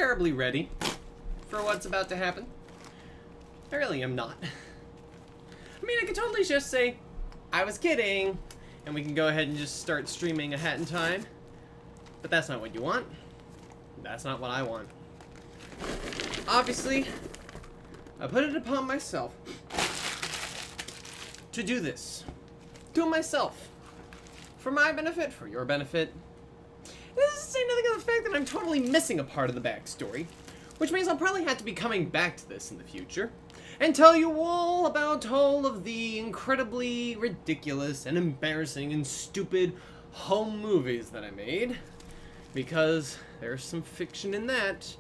terribly ready for what's about to happen. I really am not. I mean, I could totally just say, I was kidding, and we can go ahead and just start streaming A Hat in Time. But that's not what you want. That's not what I want. Obviously, I put it upon myself to do this. Do it myself. For my benefit, for your benefit. This is to say nothing of the fact that I'm totally missing a part of the backstory, which means I'll probably have to be coming back to this in the future and tell you all about all of the incredibly ridiculous and embarrassing and stupid home movies that I made, because there's some fiction in that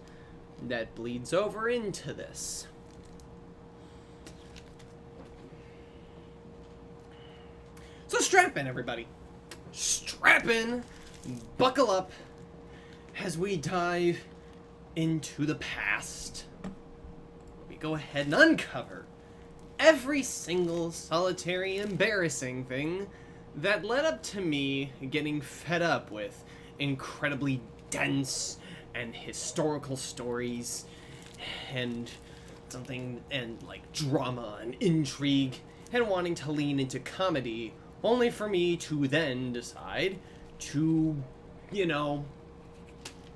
bleeds over into this. So strap in, everybody. Strap in, buckle up, as we dive into the past. We go ahead and uncover every single solitary embarrassing thing that led up to me getting fed up with incredibly dense and historical stories and something and like drama and intrigue and wanting to lean into comedy, only for me to then decide to, you know,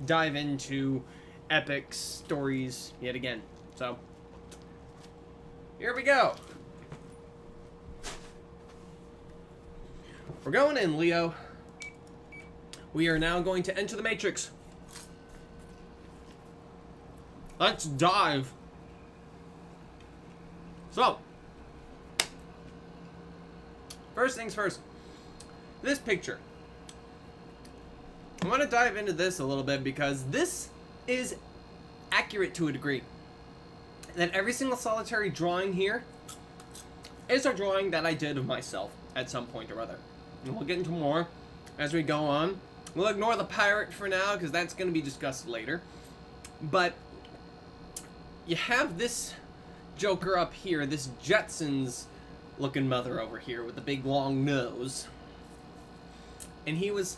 dive into epic stories yet again. So, here we go. We're going in, Leo. We are now going to enter the Matrix. Let's dive. So, first things first. This picture. I want to dive into this a little bit because this is accurate to a degree. That every single solitary drawing here is a drawing that I did of myself at some point or other. And we'll get into more as we go on. We'll ignore the pirate for now because that's going to be discussed later. But you have this Joker up here, this Jetsons looking mother over here with the big long nose. And he was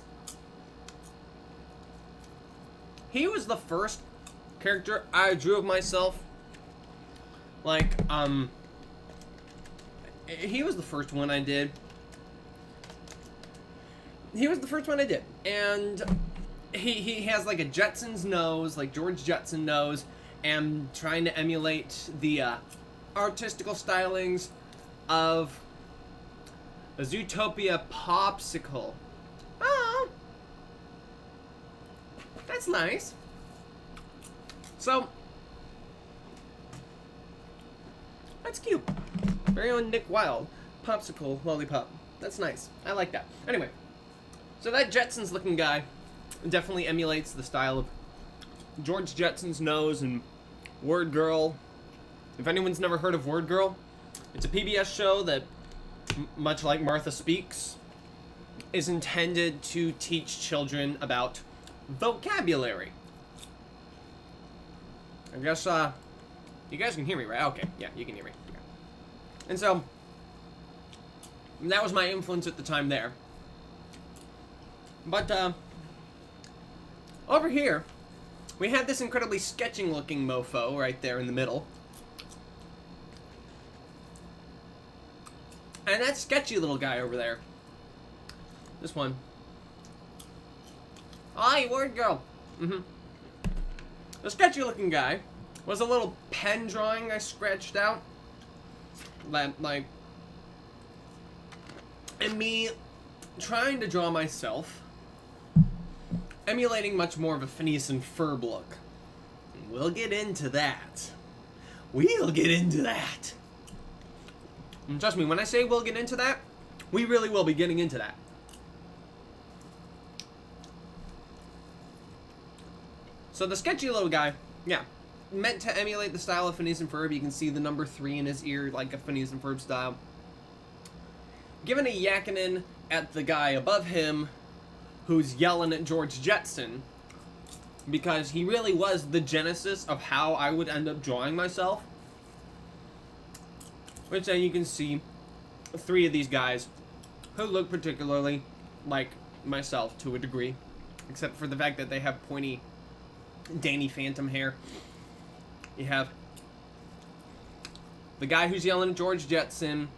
the first character I drew of myself. Like, he was the first one I did. And he has like a Jetsons nose, like George Jetson nose, and trying to emulate the artistical stylings of a Zootopia popsicle. Oh, that's nice. So, that's cute. Very own Nick Wilde. Popsicle lollipop. That's nice. I like that. Anyway, so that Jetsons looking guy definitely emulates the style of George Jetson's nose and Word Girl. If anyone's never heard of Word Girl, it's a PBS show that, much like Martha Speaks, is intended to teach children about vocabulary. I guess, you guys can hear me, right? Okay, yeah, you can hear me. Okay. And so, that was my influence at the time there. But, over here, we had this incredibly sketching looking mofo right there in the middle. And that sketchy little guy over there. This one. Hi, Word Girl. The sketchy looking guy was a little pen drawing I scratched out. Like, and me trying to draw myself, emulating much more of a Phineas and Ferb look. And we'll get into that. We'll get into that. And trust me, when I say we'll get into that, we really will be getting into that. So the sketchy little guy, yeah, meant to emulate the style of Phineas and Ferb. You can see the number 3 in his ear, like a Phineas and Ferb style. Given a yakking at the guy above him, who's yelling at George Jetson, because he really was the genesis of how I would end up drawing myself. Which then you can see 3 of these guys who look particularly like myself to a degree, except for the fact that they have pointy Danny Phantom hair. You have the guy who's yelling at George Jetson,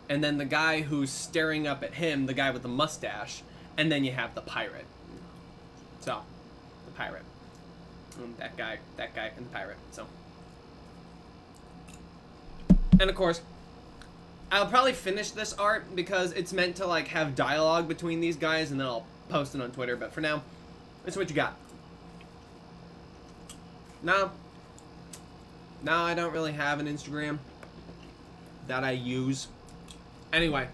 and then the guy who's staring up at him, the guy with the mustache, and then you have the pirate. So, the pirate. And that guy, and the pirate. So. And of course, I'll probably finish this art because it's meant to like have dialogue between these guys, and then I'll post it on Twitter. But for now, this is what you got. No, I don't really have an Instagram that I use. Anyway,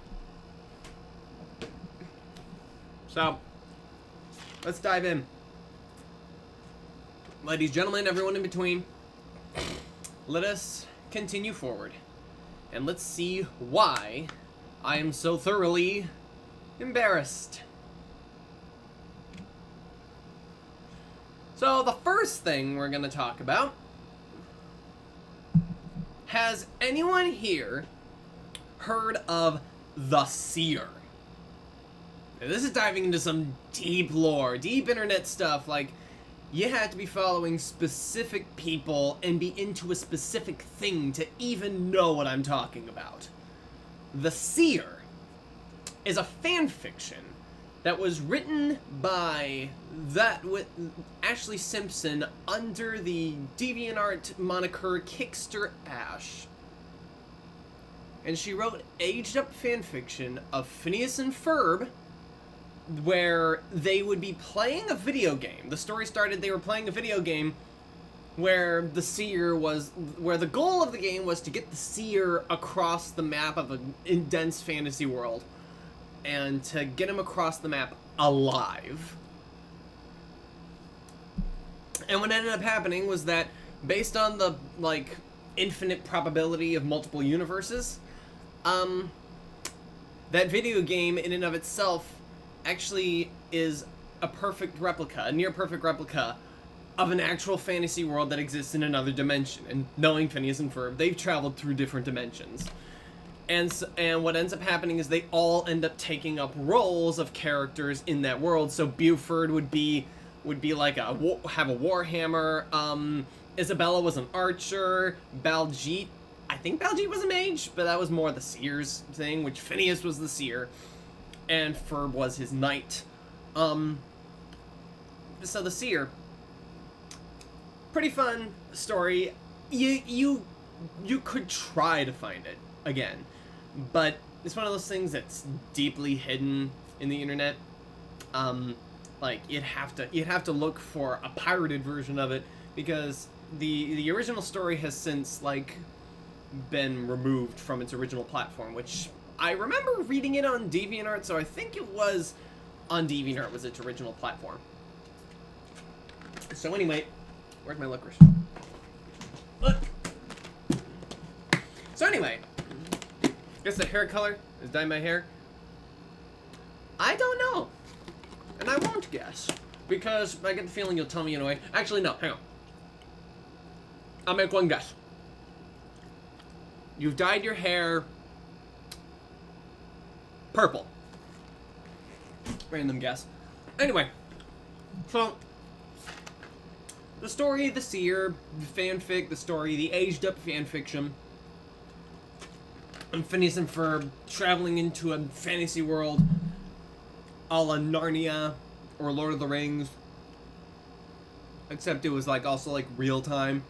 so let's dive in. Ladies, gentlemen, everyone in between, let us continue forward. And let's see why I am so thoroughly embarrassed. So the first thing we're going to talk about, has anyone here heard of the Seer? Now, this is diving into some deep lore, deep internet stuff. Like, you have to be following specific people and be into a specific thing to even know what I'm talking about. The Seer is a fan fiction that was written by Ashley Simpson under the DeviantArt moniker Kickster Ash. And she wrote aged-up fanfiction of Phineas and Ferb, where they would be playing a video game. The story started, they were playing a video game where the Seer was, where the goal of the game was to get the Seer across the map of an dense fantasy world, and to get him across the map alive. And what ended up happening was that, based on the, like, infinite probability of multiple universes, that video game in and of itself actually is a perfect replica, a near perfect replica of an actual fantasy world that exists in another dimension. And knowing Phineas and Ferb, they've traveled through different dimensions. And what ends up happening is they all end up taking up roles of characters in that world. So Buford would be like have a warhammer. Isabella was an archer. Baljeet, I think Baljeet was a mage, but that was more the Seer's thing, which Phineas was the Seer, and Ferb was his knight. So the Seer, pretty fun story. You could try to find it again, but it's one of those things that's deeply hidden in the internet. Like you'd have to look for a pirated version of it, because the original story has since like been removed from its original platform, which I remember reading it on DeviantArt, so I think it was on DeviantArt was its original platform. So anyway, where's my licorice? So anyway, guess the hair color is dye my hair. I don't know, and I won't guess, because I get the feeling you'll tell me anyway. Actually, no, hang on. I'll make one guess. You've dyed your hair purple. Random guess. Anyway, so the story, the Seer, the fanfic, the story, the aged-up fanfiction, and Phineas and Ferb traveling into a fantasy world a la Narnia or Lord of the Rings, except it was like also like real time.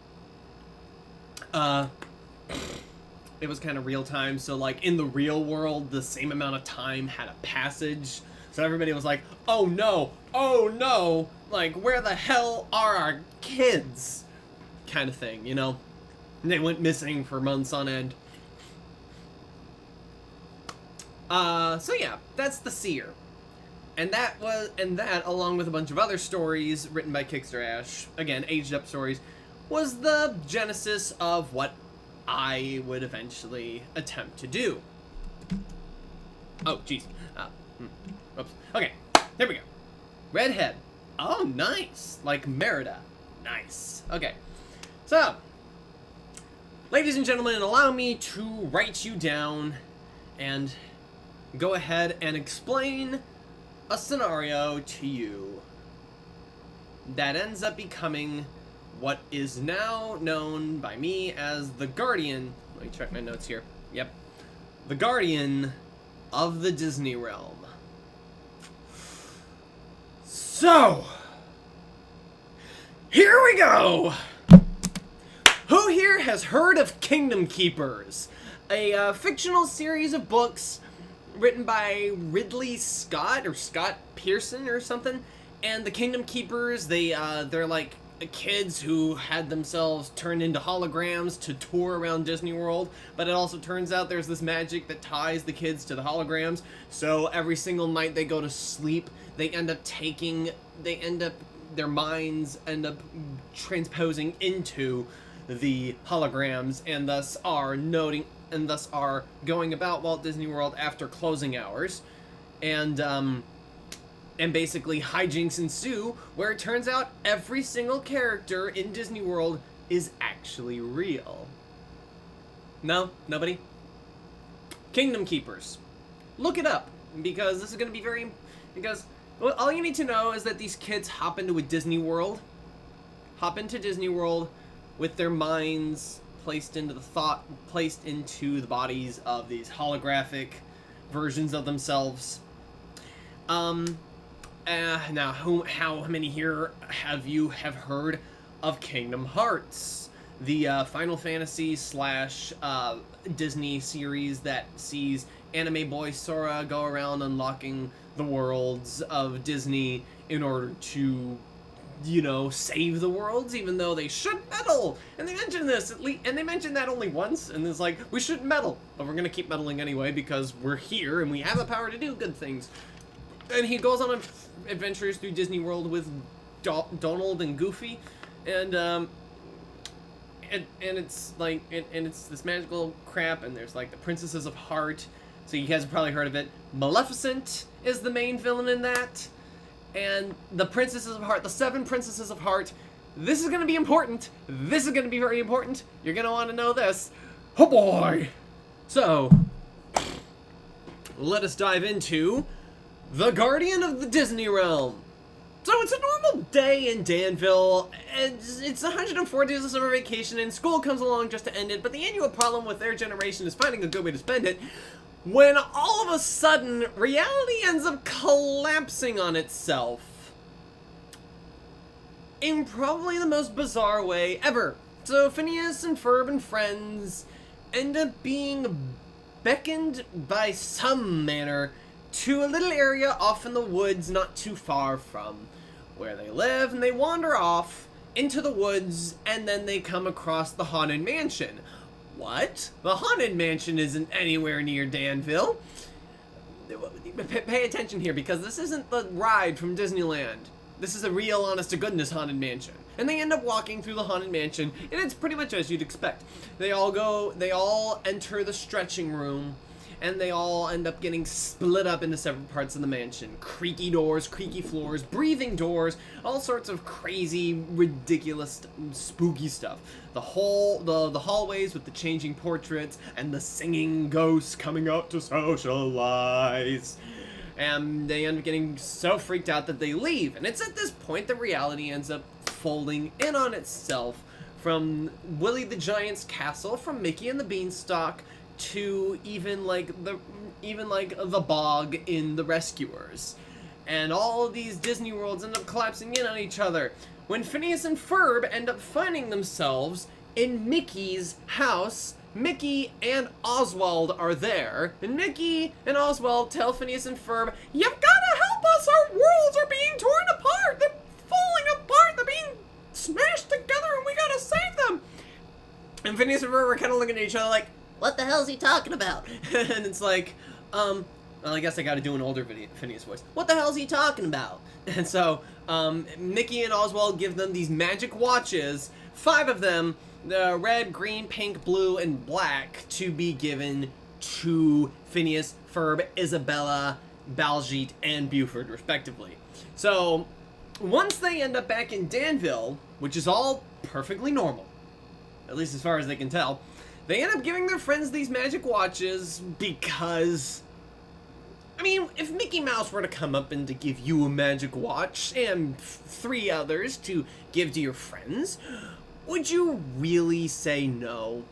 It was kind of real time, so like in the real world, the same amount of time had a passage. So everybody was like, oh no, like where the hell are our kids? Kind of thing, you know? And they went missing for months on end. So yeah, that's the Seer. And that along with a bunch of other stories written by Kickster Ash, again, aged up stories, was the genesis of what I would eventually attempt to do. Oh, jeez. Oops. Okay, here we go. Redhead. Oh, nice. Like Merida. Nice. Okay. So, ladies and gentlemen, allow me to write you down and go ahead and explain a scenario to you. that ends up becoming what is now known by me as the Guardian. Let me check my notes here. Yep. The Guardian of the Disney realm. So, here we go! Who here has heard of Kingdom Keepers? A fictional series of books written by Ridley Scott, or Scott Pearson or something. And the Kingdom Keepers, they're like kids who had themselves turned into holograms to tour around Disney World, but it also turns out there's this magic that ties the kids to the holograms, so every single night they go to sleep, their minds end up transposing into the holograms, and thus are going about Walt Disney World after closing hours, and basically hijinks ensue, where it turns out every single character in Disney World is actually real. No? Nobody? Kingdom Keepers. Look it up, because this is going to be well, all you need to know is that these kids hop into Disney World with their minds placed into the bodies of these holographic versions of themselves. Now, how many here have heard of Kingdom Hearts, the Final Fantasy / Disney series that sees anime boy Sora go around unlocking the worlds of Disney in order to, save the worlds, even though they shouldn't meddle. And they mention this, and they mentioned that only once, and it's like, we shouldn't meddle, but we're gonna keep meddling anyway because we're here and we have the power to do good things. And he goes on adventures through Disney World with Donald and Goofy, and it's like, and it's this magical crap, and there's like the Princesses of Heart, so you guys have probably heard of it. Maleficent is the main villain in that, and the Princesses of Heart, the 7 Princesses of Heart. This is gonna be important. This is gonna be very important. You're gonna want to know this. Oh boy! So, let us dive into the Guardian of the Disney Realm. So it's a normal day in Danville. It's 104 days of summer vacation, and school comes along just to end it, but the annual problem with their generation is finding a good way to spend it, when all of a sudden, reality ends up collapsing on itself. In probably the most bizarre way ever. So Phineas and Ferb and friends end up being beckoned by some manner to a little area off in the woods not too far from where they live, and they wander off into the woods, and then they come across the Haunted Mansion. What? The Haunted Mansion isn't anywhere near Danville. Pay attention here, because this isn't the ride from Disneyland. This is a real, honest-to-goodness Haunted Mansion. And they end up walking through the Haunted Mansion, and it's pretty much as you'd expect. They all enter the stretching room, and they all end up getting split up into separate parts of the mansion. Creaky doors, creaky floors, breathing doors, all sorts of crazy, ridiculous, spooky stuff. The hallways with the changing portraits, and the singing ghosts coming out to socialize. And they end up getting so freaked out that they leave. And it's at this point that reality ends up folding in on itself, from Willie the Giant's castle, from Mickey and the Beanstalk, to even like the bog in The Rescuers. And all of these Disney worlds end up collapsing in on each other, when Phineas and Ferb end up finding themselves in Mickey's house. Mickey and Oswald are there, and Mickey and Oswald tell Phineas and Ferb, "You've gotta help us, our worlds are being torn apart, they're falling apart, they're being smashed together, and we gotta save them." And Phineas and Ferb are kind of looking at each other like, "What the hell is he talking about?" And it's like, well, I guess I gotta do an older Phineas voice. "What the hell is he talking about?" And so, Mickey and Oswald give them these magic watches, 5 of them, the red, green, pink, blue, and black, to be given to Phineas, Ferb, Isabella, Baljeet, and Buford, respectively. So, once they end up back in Danville, which is all perfectly normal, at least as far as they can tell, they end up giving their friends these magic watches because I mean, if Mickey Mouse were to come up and to give you a magic watch and 3 others to give to your friends, would you really say no?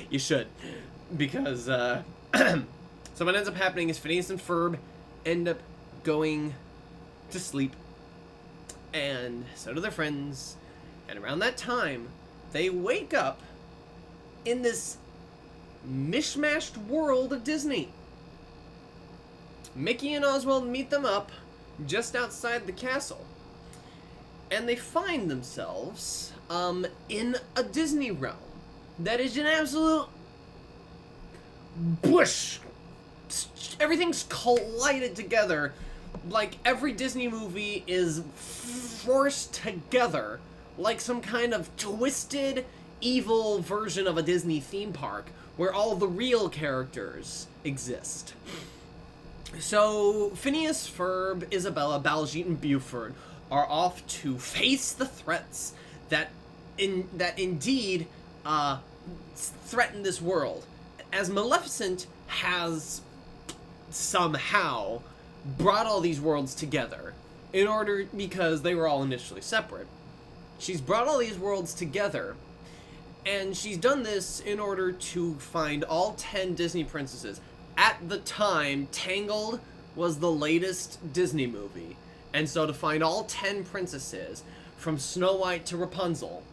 You should, because so what ends up happening is Phineas and Ferb end up going to sleep, and so do their friends, and around that time, they wake up in this mishmashed world of Disney. Mickey and Oswald meet them up just outside the castle, and they find themselves in a Disney realm that is an absolute bush. Everything's collided together, like every Disney movie is forced together like some kind of twisted, evil version of a Disney theme park where all the real characters exist. So Phineas, Ferb, Isabella, Baljeet, and Buford are off to face the threats that indeed threaten this world, as Maleficent has somehow brought all these worlds together because they were all initially separate. She's brought all these worlds together, and she's done this in order to find all 10 Disney princesses. At the time, Tangled was the latest Disney movie, and so to find all 10 princesses, from Snow White to Rapunzel,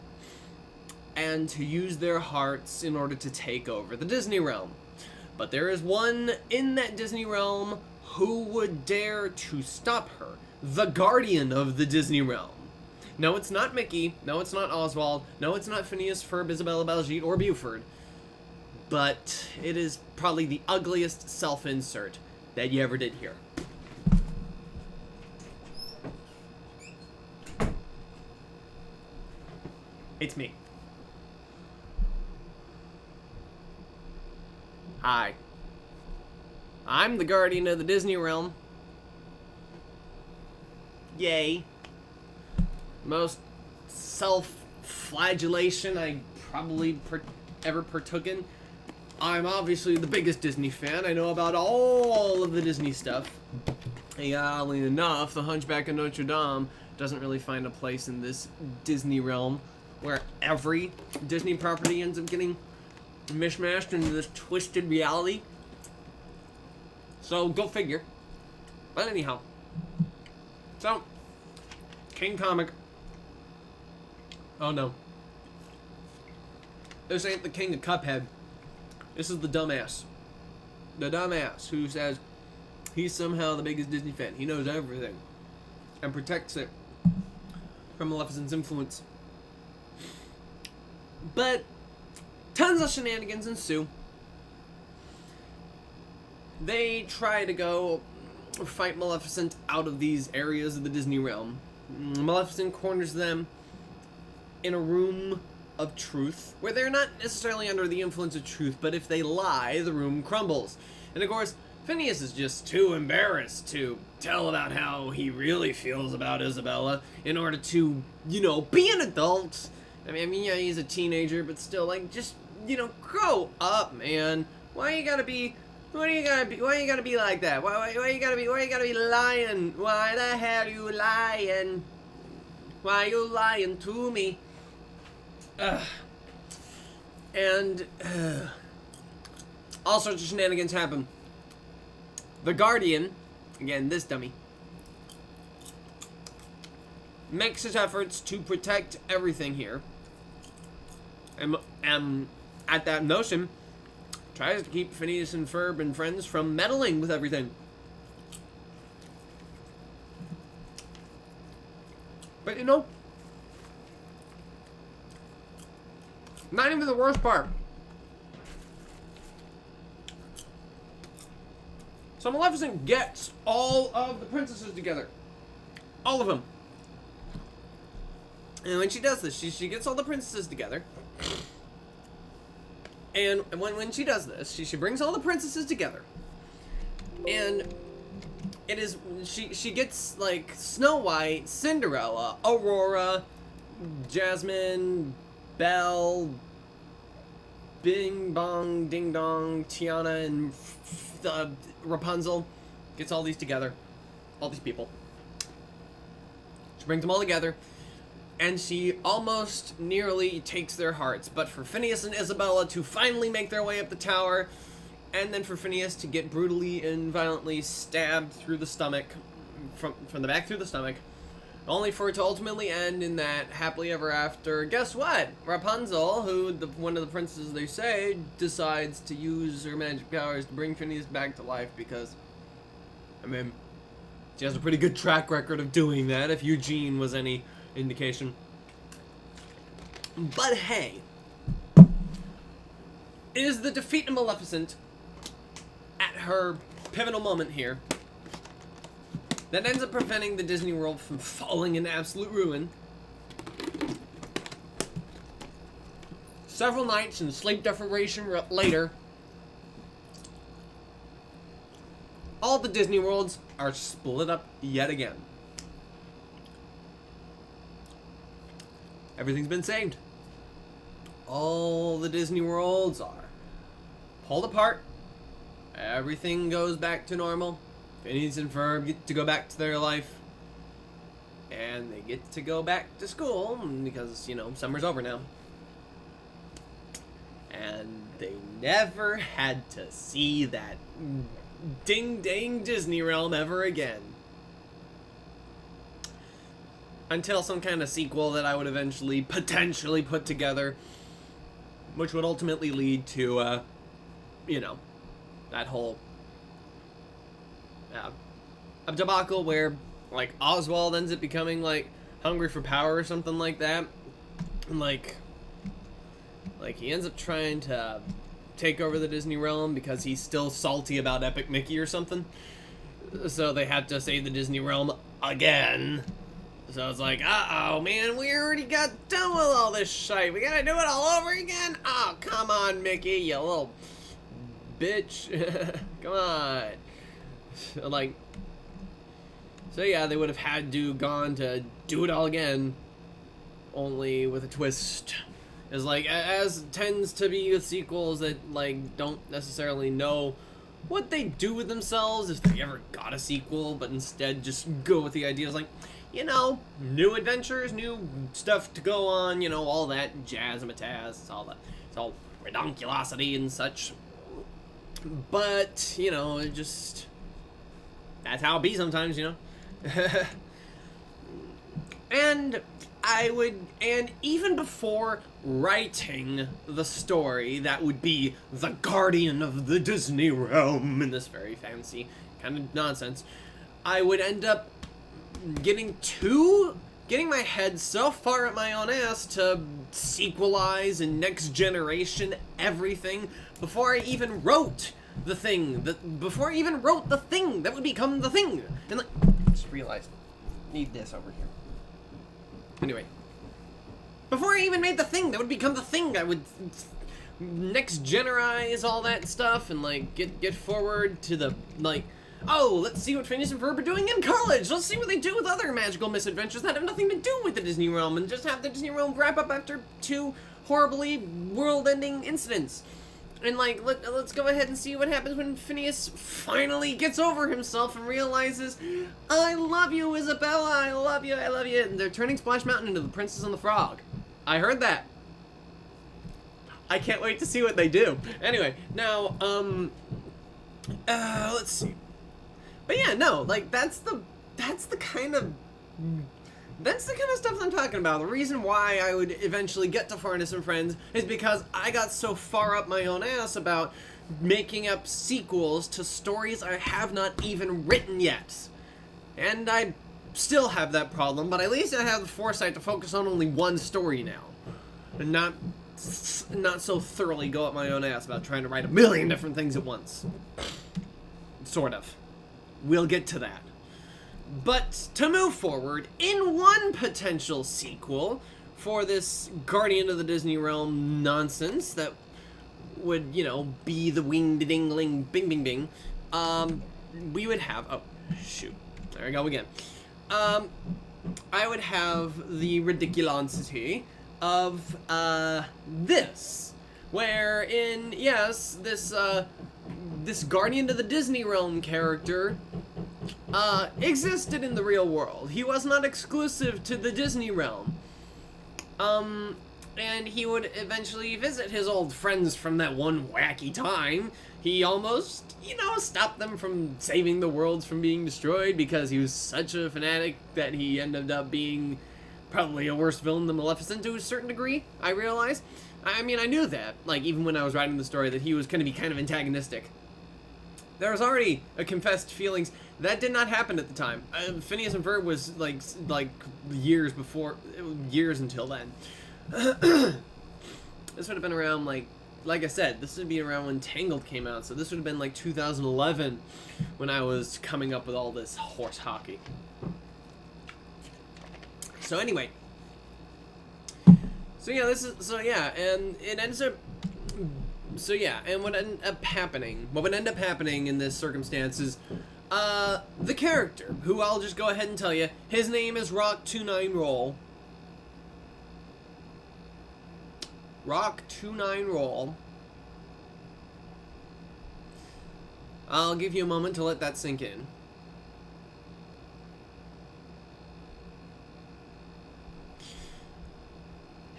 and to use their hearts in order to take over the Disney realm. But there is one in that Disney realm who would dare to stop her, the guardian of the Disney realm. No, it's not Mickey. No, it's not Oswald. No, it's not Phineas, Ferb, Isabella, Baljeet, or Buford. But it is probably the ugliest self-insert that you ever did hear. It's me. Hi. I'm the guardian of the Disney realm. Yay. Most self-flagellation I probably ever partook in. I'm obviously the biggest Disney fan. I know about all of the Disney stuff. Oddly enough, The Hunchback of Notre Dame doesn't really find a place in this Disney realm, where every Disney property ends up getting mishmashed into this twisted reality. So, go figure. But anyhow. So, King Comic. Oh no. This ain't the King of Cuphead. This is the dumbass. The dumbass who says he's somehow the biggest Disney fan. He knows everything. And protects it from Maleficent's influence. But tons of shenanigans ensue. They try to go fight Maleficent out of these areas of the Disney realm. Maleficent corners them in a room of truth, where they're not necessarily under the influence of truth, but if they lie, the room crumbles. And of course, Phineas is just too embarrassed to tell about how he really feels about Isabella in order to, be an adult. I mean, yeah, he's a teenager, but still, like, just, grow up, man. Why you gotta be like that? Why you gotta be lying? Why the hell you lying? Why you lying to me? And all sorts of shenanigans happen. The Guardian, again, this dummy, makes his efforts to protect everything here. And at that notion, tries to keep Phineas and Ferb and friends from meddling with everything. But not even the worst part. So Maleficent gets all of the princesses together. All of them. And when she does this, she gets all the princesses together. And when she does this, she brings all the princesses together. And it is, she gets, like, Snow White, Cinderella, Aurora, Jasmine, Belle, Bing Bong Ding Dong, Tiana, and Rapunzel gets all these together, all these people. She brings them all together, and she almost nearly takes their hearts. But for Phineas and Isabella to finally make their way up the tower, and then for Phineas to get brutally and violently stabbed through the stomach, from the back through the stomach, only for it to ultimately end in that happily ever after. Guess what? Rapunzel, who one of the princesses they say, decides to use her magic powers to bring Phineas back to life because, I mean, she has a pretty good track record of doing that, if Eugene was any indication. But hey, it is the defeat of Maleficent at her pivotal moment here that ends up preventing the Disney World from falling into absolute ruin. Several nights and sleep deprivation later, all the Disney Worlds are split up yet again. Everything's been saved. All the Disney Worlds are pulled apart. Everything goes back to normal. Phineas and Ferb get to go back to their life. And they get to go back to school because, you know, summer's over now. And they never had to see that ding-dang Disney realm ever again. Until some kind of sequel that I would eventually potentially put together, which would ultimately lead to, you know, that whole a debacle where, like, Oswald ends up becoming, like, hungry for power or something like that. And, like he ends up trying to take over the Disney realm because he's still salty about Epic Mickey or something. So they had to save the Disney realm again. So it's like, uh-oh, man, we already got done with all this shite. We gotta do it all over again? Oh, come on, Mickey, you little bitch. Come on. Like, so yeah, they would have had to gone to do it all again, only with a twist. It's like, as tends to be with sequels that, like, don't necessarily know what they do with themselves if they ever got a sequel, but instead just go with the ideas like, you know, new adventures, new stuff to go on, you know, all that jazz and matazz, it's all redonkulosity and such. But, you know, it just, that's how it be sometimes, you know. And even before writing the story that would be the guardian of the Disney realm in this very fancy kind of nonsense, I would end up getting my head so far at my own ass to sequelize and next generation everything before I even wrote the thing that would become the thing. And like, I just realized, need this over here. Anyway, before I even made the thing that would become the thing, I would next generize all that stuff and like get forward to the, like, oh, let's see what Phineas and Ferb are doing in college. Let's see what they do with other magical misadventures that have nothing to do with the Disney realm, and just have the Disney realm wrap up after 2 horribly world-ending incidents. And like, let's go ahead and see what happens when Phineas finally gets over himself and realizes, I love you, Isabella, I love you, and they're turning Splash Mountain into the Princess and the Frog. I heard that. I can't wait to see what they do. Anyway, now, let's see. But yeah, no, like, that's the kind of stuff I'm talking about. The reason why I would eventually get to Farness and Friends is because I got so far up my own ass about making up sequels to stories I have not even written yet. And I still have that problem, but at least I have the foresight to focus on only one story now. And not so thoroughly go up my own ass about trying to write a million different things at once. Sort of. We'll get to that. But to move forward, in one potential sequel for this Guardian of the Disney Realm nonsense that would, you know, be the wing-ding-ling bing-bing-bing, we would have, oh, shoot, there we go again. I would have the ridiculosity of, this. wherein, yes, this Guardian of the Disney Realm character existed in the real world. He was not exclusive to the Disney Realm. And he would eventually visit his old friends from that one wacky time. He almost, stopped them from saving the worlds from being destroyed because he was such a fanatic that he ended up being probably a worse villain than Maleficent to a certain degree, I realized. I mean, I knew that, like, even when I was writing the story, that he was going to be kind of antagonistic. There was already a confessed feelings. That did not happen at the time. Phineas and Ferb was, like years until then. This would have been around, like I said, this would be around when Tangled came out, so this would have been, like, 2011 when I was coming up with all this horse hockey. So anyway. So yeah, and it ends up... So yeah, and what would end up happening in this circumstance is, the character, who I'll just go ahead and tell you, his name is Rock29Roll. Rock29Roll. I'll give you a moment to let that sink in.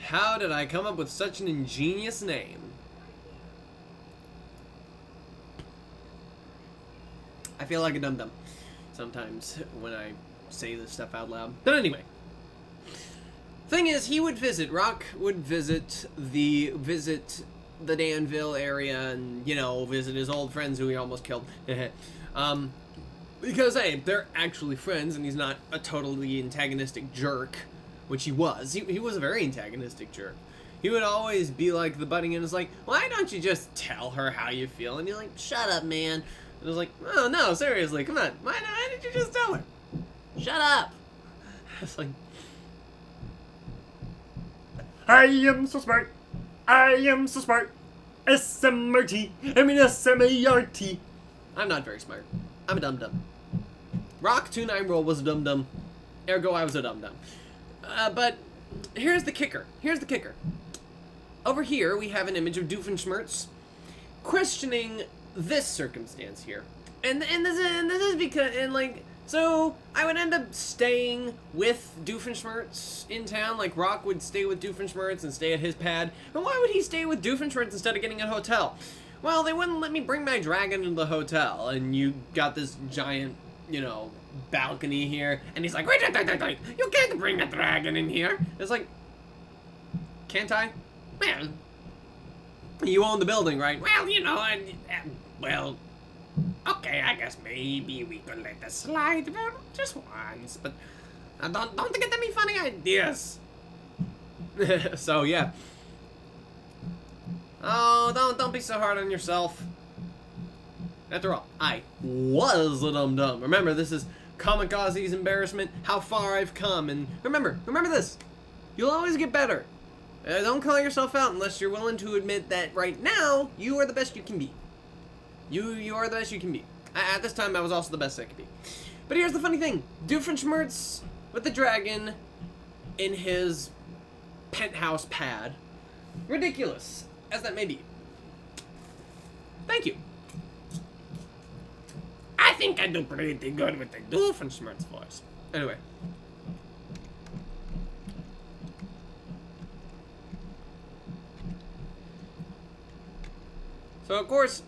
How did I come up with such an ingenious name? I feel like a dum-dum sometimes when I say this stuff out loud. But anyway. Thing is, Rock would visit the Danville area and, visit his old friends who he almost killed. Because, hey, they're actually friends and he's not a totally antagonistic jerk, which he was. He was a very antagonistic jerk. He would always be like the butting in is like, why don't you just tell her how you feel? And you're like, shut up, man. And I was like, oh, no, seriously, come on. Why did you just tell her? Shut up. It's like... I am so smart. I am so smart. S-M-R-T. I mean S-M-A-R-T. I'm not very smart. I'm a dum-dum. Rock29Roll was a dum-dum. Ergo, I was a dum-dum. But here's the kicker. Over here, we have an image of Doofenshmirtz questioning this circumstance here. And this is because, so I would end up staying with Doofenshmirtz in town. Like, Rock would stay with Doofenshmirtz and stay at his pad. And why would he stay with Doofenshmirtz instead of getting a hotel? Well, they wouldn't let me bring my dragon into the hotel. And you got this giant, balcony here. And he's like, wait, you can't bring a dragon in here. It's like, can't I? Well, you own the building, right? Well, okay, I guess maybe we could let this slide just once, but don't get any funny ideas. So yeah. Oh, don't be so hard on yourself. After all, I was a dum-dum. Remember, this is Comic Auzi's embarrassment, how far I've come, and remember this. You'll always get better. Don't call yourself out unless you're willing to admit that right now, you are the best you can be. You are the best you can be. At this time, I was also the best I could be. But here's the funny thing. Doofenshmirtz with the dragon in his penthouse pad. Ridiculous as that may be. Thank you. I think I do pretty good with the Doofenshmirtz voice. Anyway. So, of course,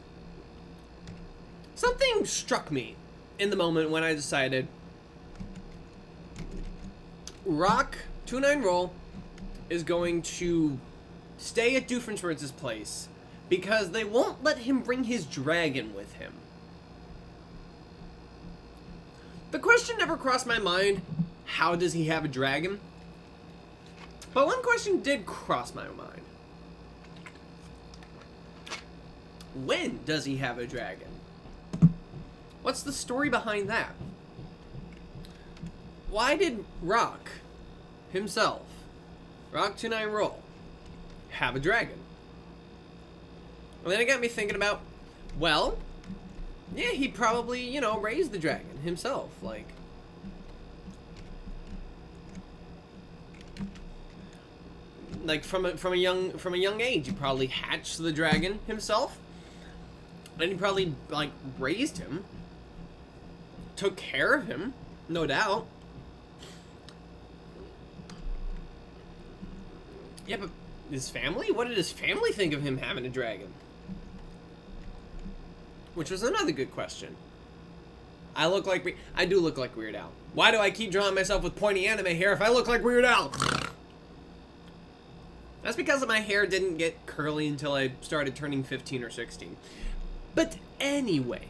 something struck me in the moment when I decided Rock29Roll is going to stay at Doofenshmirtz's place because they won't let him bring his dragon with him. The question never crossed my mind, how does he have a dragon? But one question did cross my mind. When does he have a dragon? What's the story behind that? Why did Rock himself, Rock29Roll, have a dragon? And then it got me thinking about, well, yeah, he probably, raised the dragon himself, like. like from a young age, he probably hatched the dragon himself, and he probably like raised him, took care of him, no doubt. Yeah, but his family? What did his family think of him having a dragon? Which was another good question. I do look like Weird Al. Why do I keep drawing myself with pointy anime hair if I look like Weird Al? That's because my hair didn't get curly until I started turning 15 or 16. But anyway.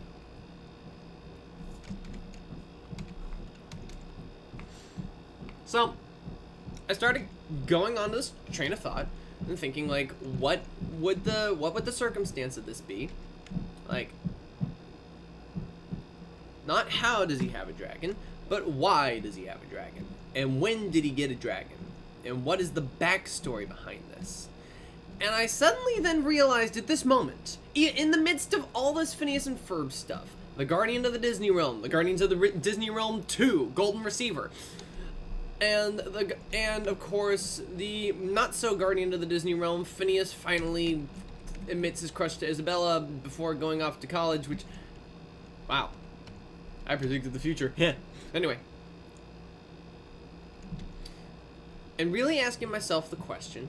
So, I started going on this train of thought and thinking, like, what would the circumstance of this be? Like, not how does he have a dragon, but why does he have a dragon? And when did he get a dragon? And what is the backstory behind this? And I suddenly then realized at this moment, in the midst of all this Phineas and Ferb stuff, the Guardian of the Disney Realm, the Guardians of the Disney Realm 2, Golden Receiver, and of course the not so Guardian of the Disney Realm, Phineas finally admits his crush to Isabella before going off to college, which, wow, I predicted the future. Yeah. Anyway. And really asking myself the question,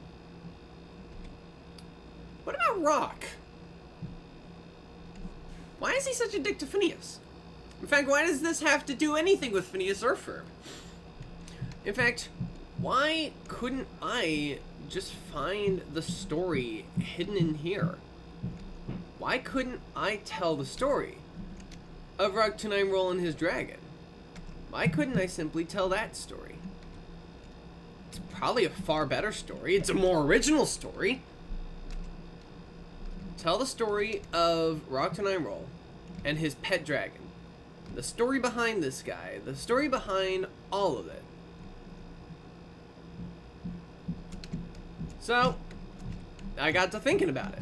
what about Rock? Why is he such a dick to Phineas? In fact, why does this have to do anything with Phineas or Ferb? In fact, why couldn't I just find the story hidden in here? Why couldn't I tell the story of Rock-to-9-Roll and his dragon? Why couldn't I simply tell that story? It's probably a far better story. It's a more original story. Tell the story of Rock-to-9-Roll and his pet dragon. The story behind this guy. The story behind all of it. So, I got to thinking about it.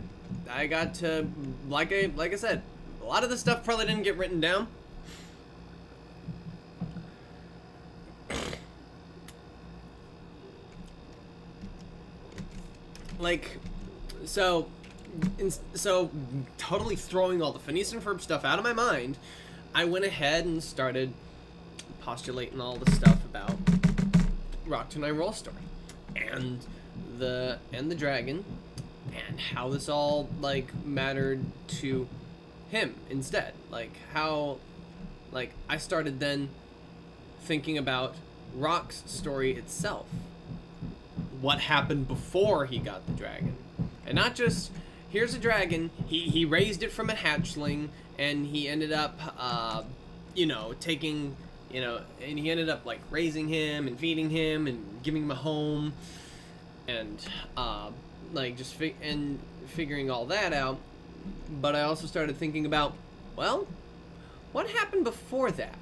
I got to, like I said, a lot of this stuff probably didn't get written down. So totally throwing all the Phineas and Ferb stuff out of my mind, I went ahead and started postulating all the stuff about Rock-to-9-Roll story and the dragon and how this all like mattered to him instead. Like how, like I started then thinking about Rock's story itself. What happened before he got the dragon, and not just here's a dragon. He raised it from a hatchling, and he ended up, taking, and he ended up like raising him and feeding him and giving him a home, and figuring all that out. But I also started thinking about, well, what happened before that?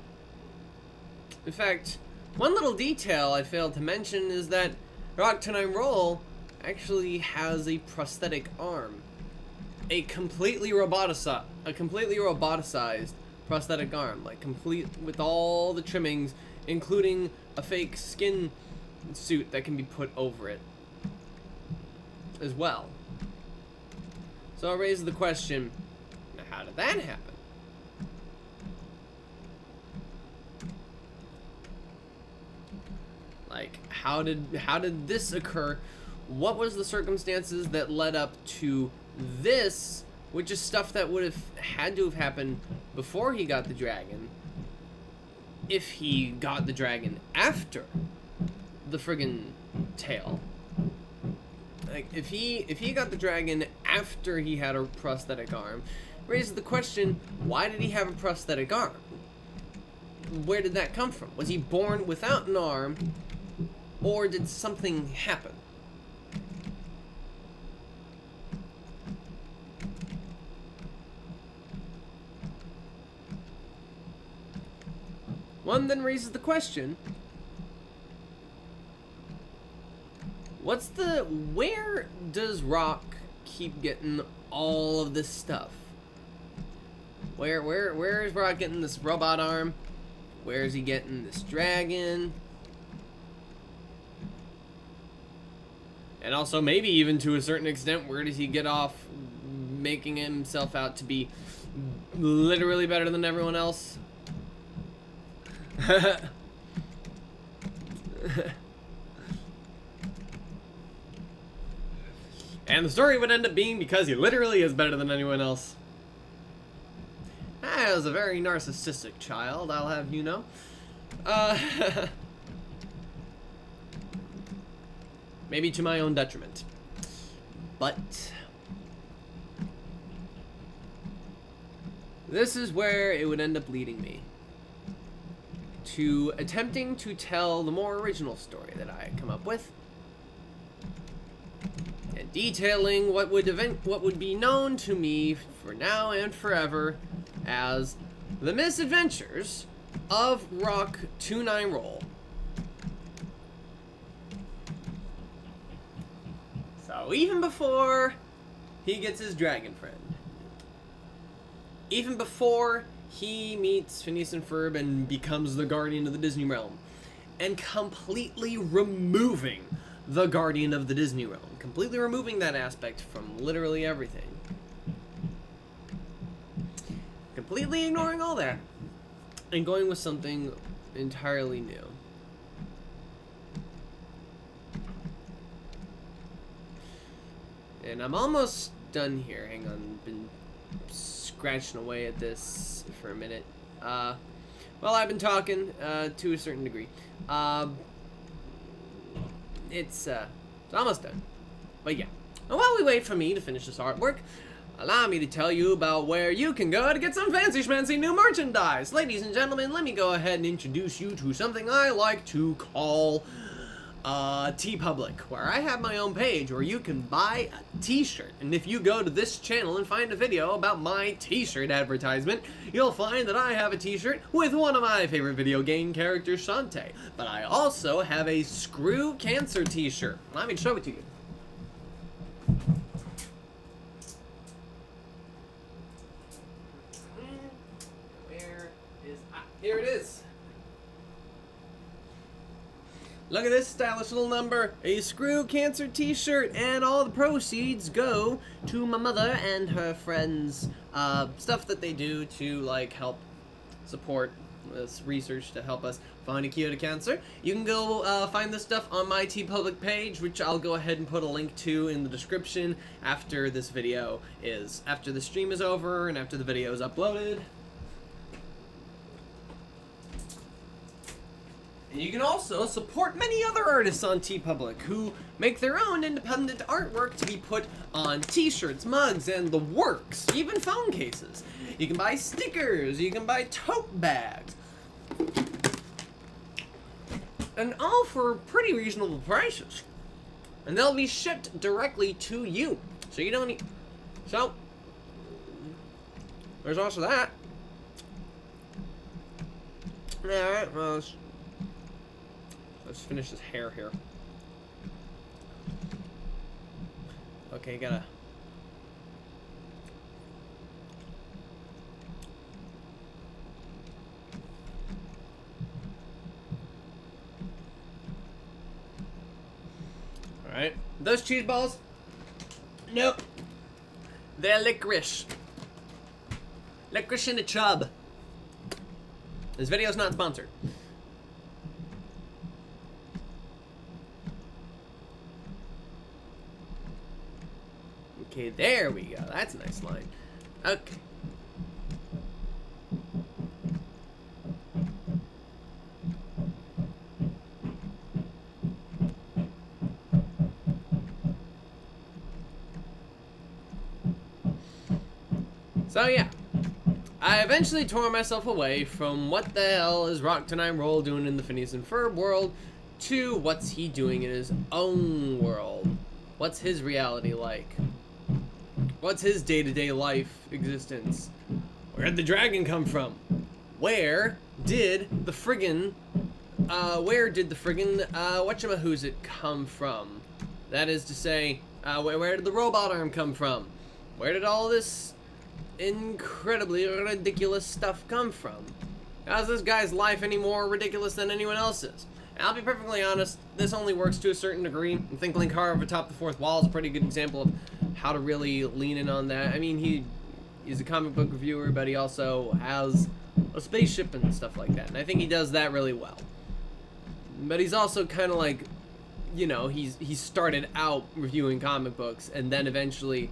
In fact, one little detail I failed to mention is that Rock-to-9-Roll actually has a prosthetic arm. A completely roboticized prosthetic arm, like complete with all the trimmings, including a fake skin suit that can be put over it as well. So I raised the question, now how did that happen? Like, how did this occur? What was the circumstances that led up to this, which is stuff that would have had to have happened before he got the dragon, if he got the dragon after the friggin' tale. Like, if he got the dragon after he had a prosthetic arm, raises the question, why did he have a prosthetic arm? Where did that come from? Was he born without an arm, or did something happen? One then raises the question, where does Rock keep getting all of this stuff? Where is Rock getting this robot arm? Where is he getting this dragon? And also, maybe even to a certain extent, where does he get off making himself out to be literally better than everyone else? And the story would end up being because he literally is better than anyone else. I was a very narcissistic child, I'll have you know. Maybe to my own detriment. But this is where it would end up leading me. To attempting to tell the more original story that I had come up with. And detailing what would be known to me for now and forever as the misadventures of Rock 29 Roll. So even before he gets his dragon friend, even before he meets Phineas and Ferb and becomes the guardian of the Disney realm, and completely removing the guardian of the Disney realm, completely removing that aspect from literally everything, completely ignoring all that, and going with something entirely new. And I'm almost done here. Hang on, been scratching away at this for a minute. Well, I've been talking to a certain degree. It's almost done. But yeah. And while we wait for me to finish this artwork, allow me to tell you about where you can go to get some fancy schmancy new merchandise. Ladies and gentlemen, let me go ahead and introduce you to something I like to call TeePublic, where I have my own page where you can buy a t-shirt. And if you go to this channel and find a video about my t-shirt advertisement, you'll find that I have a t-shirt with one of my favorite video game characters, Shantae. But I also have a Screw Cancer t-shirt. Let me show it to you. Where is... here it is. Look at this stylish little number, a Screw Cancer t-shirt, and all the proceeds go to my mother and her friends, stuff that they do to, like, help support this research to help us find a cure to cancer. You can go find this stuff on my TeePublic page, which I'll go ahead and put a link to in the description after this video is, after the stream is over and after the video is uploaded. And you can also support many other artists on TeePublic who make their own independent artwork to be put on t-shirts, mugs, and the works, even phone cases. You can buy stickers, you can buy tote bags, and all for pretty reasonable prices. And they'll be shipped directly to you, so you don't need... So, there's also that. Alright, well, let's finish this hair here. Okay, gotta... Alright. Those cheese balls? Nope. They're licorice. Licorice in a tub. This video's not sponsored. Okay, there we go. That's a nice line. Okay. So yeah, I eventually tore myself away from what the hell is Rock 29 Roll doing in the Phineas and Ferb world to what's he doing in his own world. What's his reality like? What's his day-to-day life existence? Where did the dragon come from? Where did the friggin' whatchamahoosit come from? That is to say, where did the robot arm come from? Where did all this incredibly ridiculous stuff come from? How's this guy's life any more ridiculous than anyone else's? And I'll be perfectly honest, this only works to a certain degree. I think Link Horror Atop the Fourth Wall is a pretty good example of how to really lean in on that. I mean, he's a comic book reviewer, but he also has a spaceship and stuff like that. And I think he does that really well. But he's also kind of like, you know, he started out reviewing comic books and then eventually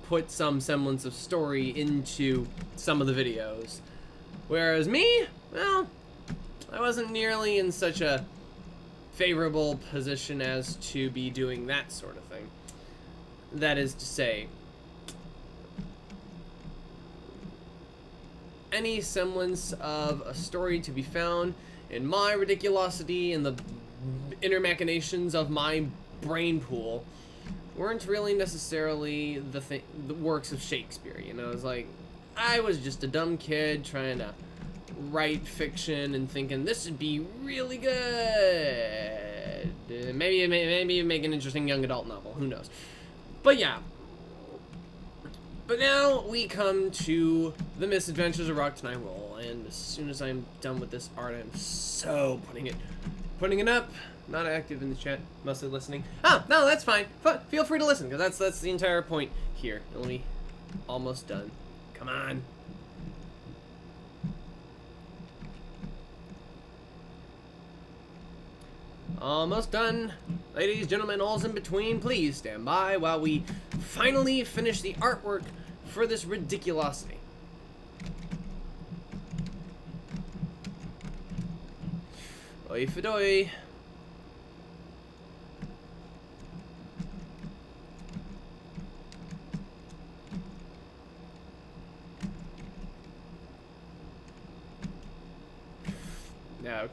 put some semblance of story into some of the videos. Whereas me, well, I wasn't nearly in such a favorable position as to be doing that sort of thing. That is to say, any semblance of a story to be found in my ridiculosity and the inner machinations of my brain pool weren't really necessarily the works of Shakespeare. You know, it's like I was just a dumb kid trying to write fiction and thinking this would be really good. Maybe make an interesting young adult novel. Who knows? But yeah. But now we come to the Misadventures of Rock Tonight Roll, and as soon as I'm done with this art, I'm so putting it up. Not active in the chat, mostly listening. Oh, no, that's fine. Feel free to listen, because that's the entire point here. Only almost done. Come on. Almost done. Ladies, gentlemen, all's in between, please stand by while we finally finish the artwork for this ridiculosity. Oi fidoy.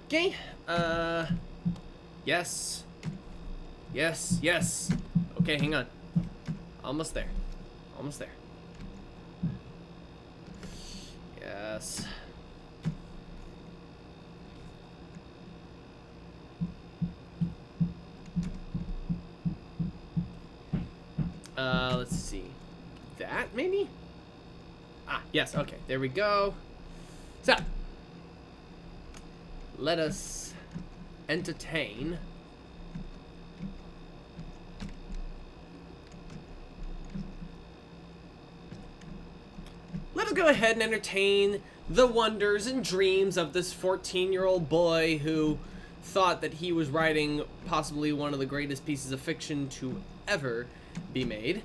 Okay, yes. Yes. Okay, hang on. Almost there. Yes. Let's see. That, maybe? Ah, yes, okay, there we go. So, let us entertain let us go ahead and entertain the wonders and dreams of this 14-year-old boy who thought that he was writing possibly one of the greatest pieces of fiction to ever be made.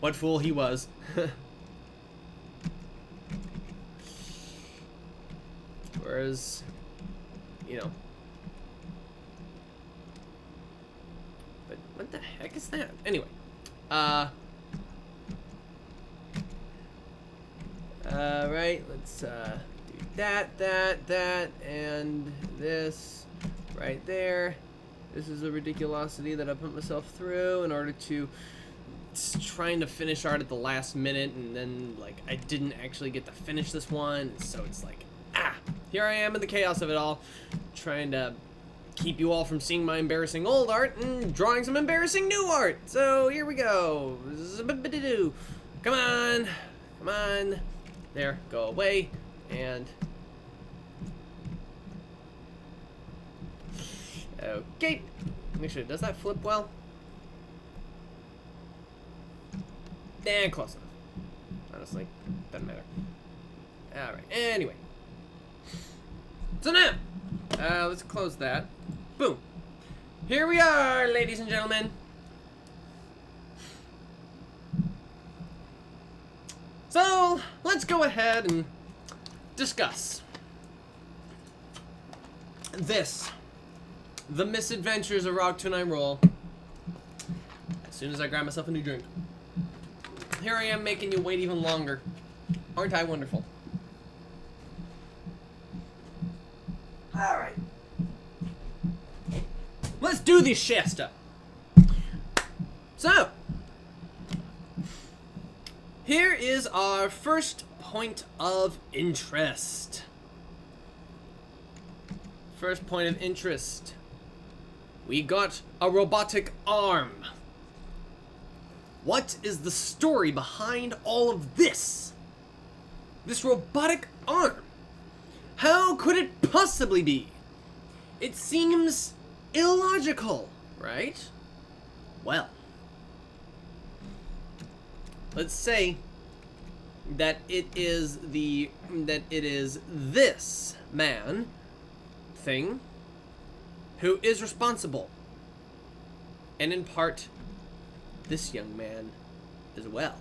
What fool he was. Whereas, you know. But what the heck is that? Anyway. Right, let's do that, and this right there. This is a ridiculosity that I put myself through in order to trying to finish art at the last minute, and then like I didn't actually get to finish this one, so it's like here I am in the chaos of it all, trying to keep you all from seeing my embarrassing old art and drawing some embarrassing new art. So here we go. Come on. There, go away, and okay. Make sure, does that flip well? And close enough. Honestly, doesn't matter. All right. Anyway, so now, let's close that. Boom. Here we are, ladies and gentlemen. So, let's go ahead and discuss this, the Misadventures of Rock Tonight Roll, as soon as I grab myself a new drink. Here I am making you wait even longer. Aren't I wonderful? Alright. Let's do this Shasta. So, here is our first point of interest. First point of interest. We got a robotic arm. What is the story behind all of this? This robotic arm. How could it possibly be It seems illogical, right? Well, let's say that it is this man thing who is responsible, and in part this young man as well.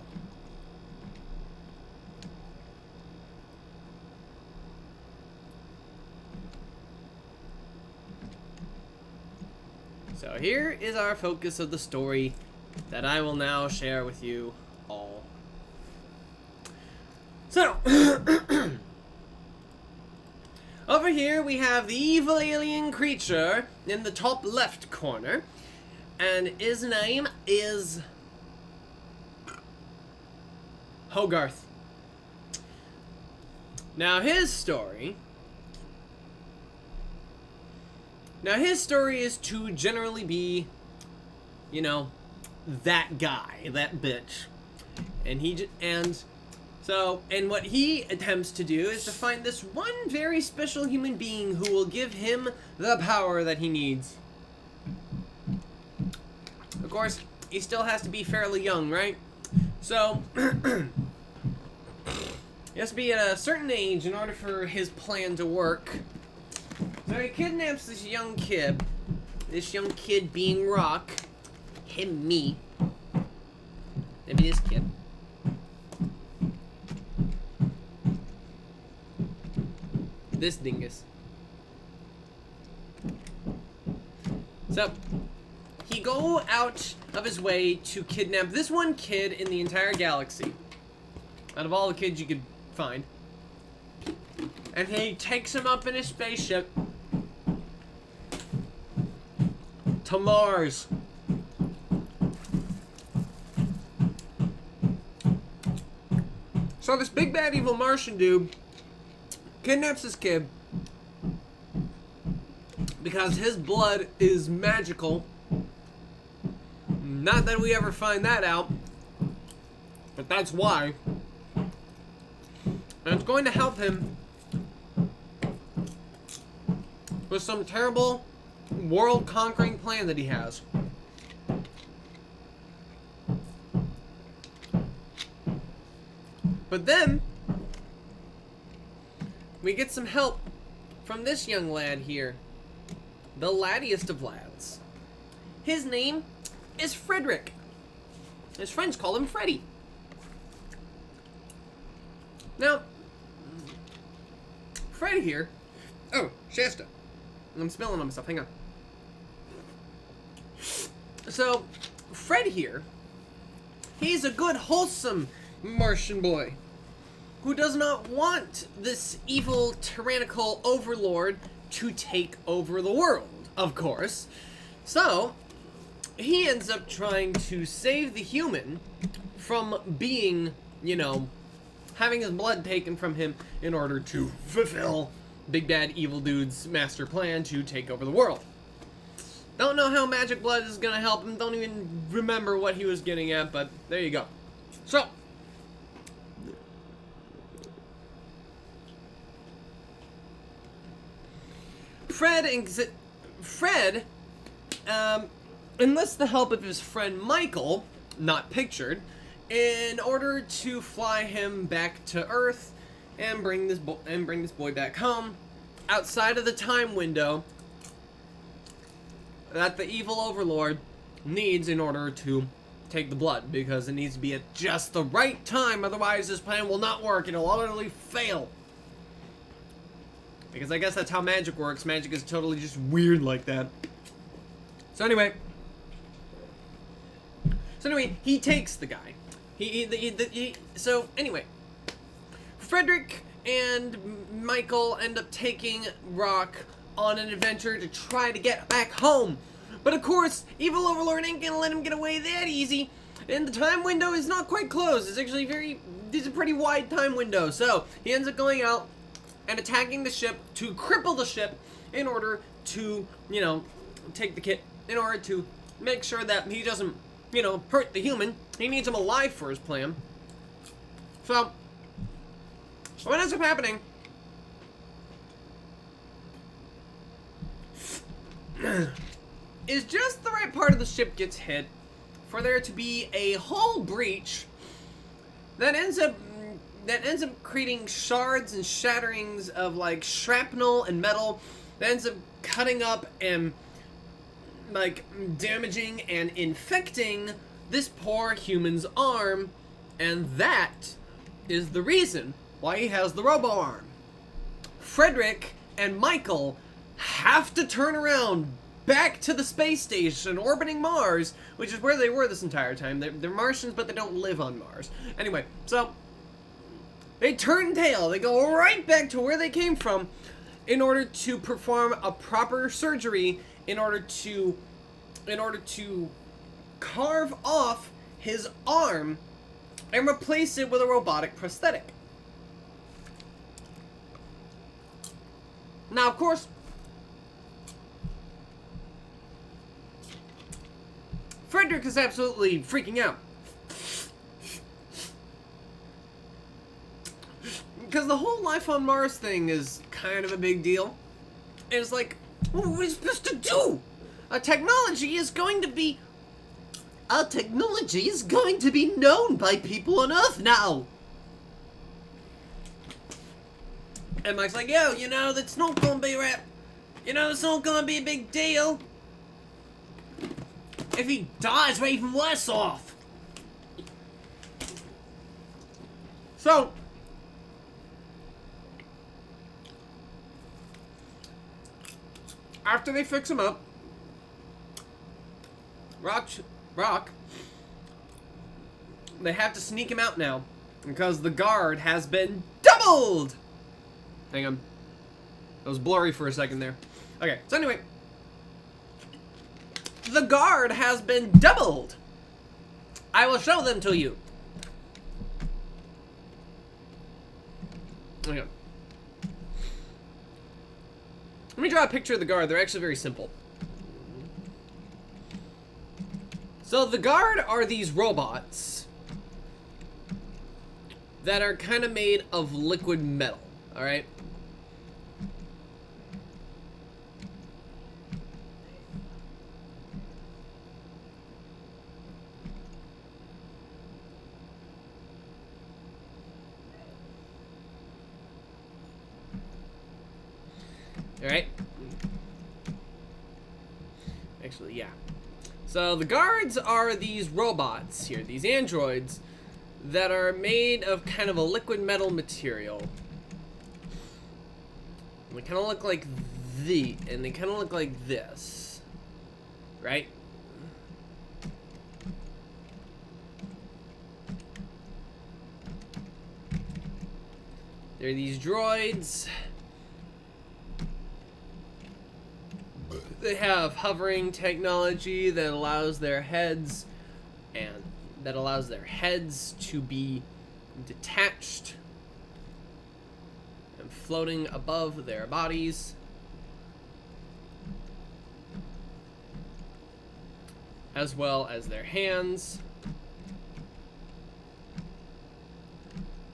So here is our focus of the story that I will now share with you all. So, over here we have the evil alien creature in the top left corner, and his name is Hogarth. Now his story is to generally be, you know, that guy, that bitch. And what he attempts to do is to find this one very special human being who will give him the power that he needs. Of course, he still has to be fairly young, right? So, he has to be at a certain age in order for his plan to work. So he kidnaps this young kid being Rock, me, maybe this kid. This dingus. So, he go out of his way to kidnap this one kid in the entire galaxy, out of all the kids you could find. And he takes him up in his spaceship to Mars. So this big bad evil Martian dude kidnaps this kid because his blood is magical. Not that we ever find that out, but that's why. And it's going to help him with some terrible world-conquering plan that he has. But then we get some help from this young lad here, the laddiest of lads. His name is Frederick. His friends call him Freddy. Now, Fred here. Oh, Shasta. I'm spilling on myself. Hang on. So, Fred here, he's a good, wholesome Martian boy who does not want this evil, tyrannical overlord to take over the world, of course. So, he ends up trying to save the human from being, you know, having his blood taken from him in order to fulfill Big Bad Evil Dude's master plan to take over the world. Don't know how magic blood is gonna help him, don't even remember what he was getting at, but there you go. So, Fred enlists the help of his friend Michael, not pictured, in order to fly him back to Earth and bring this boy back home outside of the time window that the evil overlord needs in order to take the blood, because it needs to be at just the right time, otherwise this plan will not work, it'll utterly fail. Because I guess that's how magic works. Magic is totally just weird like that. So anyway, he takes the guy. So anyway, Frederick and Michael end up taking Rock on an adventure to try to get back home. But of course, evil overlord ain't gonna let him get away that easy. And the time window is not quite closed. It's actually it's a pretty wide time window. So he ends up going out and attacking the ship to cripple the ship in order to, you know, take the kid, in order to make sure that he doesn't, you know, hurt the human. He needs him alive for his plan. So, what ends up happening is just the right part of the ship gets hit for there to be a hull breach that ends up creating shards and shatterings of like shrapnel and metal that ends up cutting up and like damaging and infecting this poor human's arm, and that is the reason why he has the robo arm. Frederick and Michael have to turn around back to the space station orbiting Mars, which is where they were this entire time. They're Martians, but they don't live on Mars. Anyway, so they turn tail. They go right back to where they came from in order to perform a proper surgery, in order to carve off his arm and replace it with a robotic prosthetic. Now, of course, Frederick is absolutely freaking out. Because the whole life on Mars thing is kind of a big deal. And it's like, what are we supposed to do? Our technology is going to be known by people on Earth now. And Mike's like, yo, that's not gonna be right. It's not gonna be a big deal. If he dies, we're even worse off. So, after they fix him up, Rock, they have to sneak him out now because the guard has been doubled. Hang on. That was blurry for a second there. Okay, so anyway. The guard has been doubled. I will show them to you. Okay. Let me draw a picture of the guard. They're actually very simple. So the guard are these robots that are kind of made of liquid metal, all right? All right? Actually, yeah. So the guards are these robots here, these androids that are made of kind of a liquid metal material. And they kind of look like and they kind of look like this, right? They're these droids. They have hovering technology that allows their heads to be detached and floating above their bodies, as well as their hands.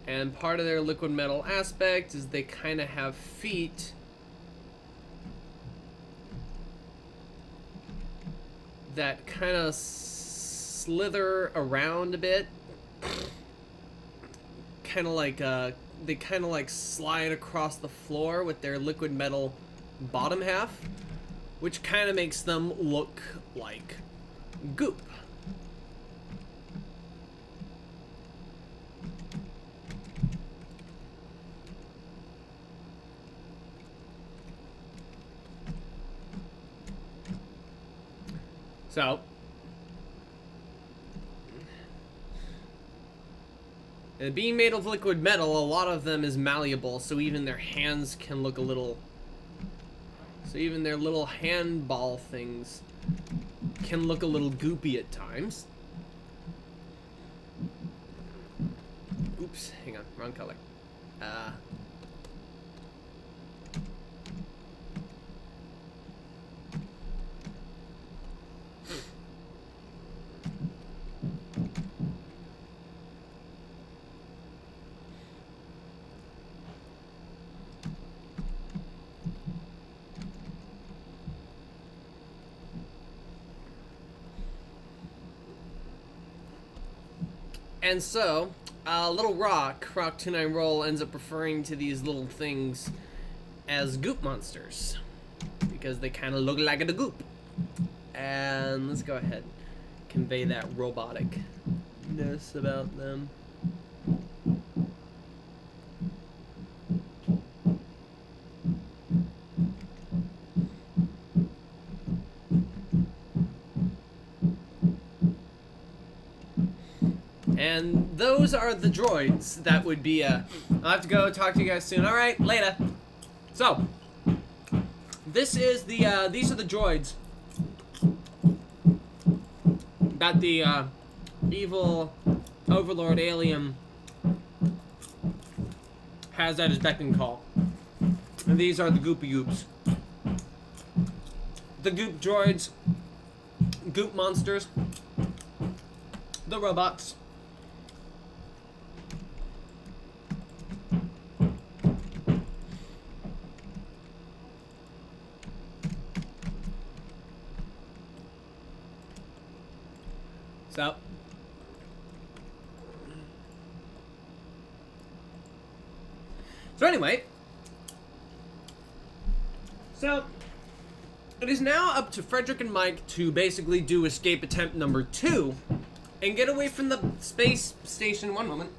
And part of their liquid metal aspect is they kind of have feet that kind of slither around a bit, kind of like they kind of like slide across the floor with their liquid metal bottom half, which kind of makes them look like goop. So, and being made of liquid metal, a lot of them is malleable, so even their hands can look a little, so even their little handball things can look a little goopy at times. Oops, hang on, wrong color. And so, little Rock 29 Roll, ends up referring to these little things as goop monsters. Because they kind of look like the goop. And let's go ahead and convey that robotic-ness about them. And those are the droids that would be, I'll have to go talk to you guys soon. Alright, later. So, this is the, these are the droids that the, evil overlord alien has at his beck and call. And these are the Goopy Goops. The Goop droids, Goop monsters, the robots. So anyway, so it is now up to Frederick and Mike to basically do escape attempt number 2 and get away from the space station. One moment.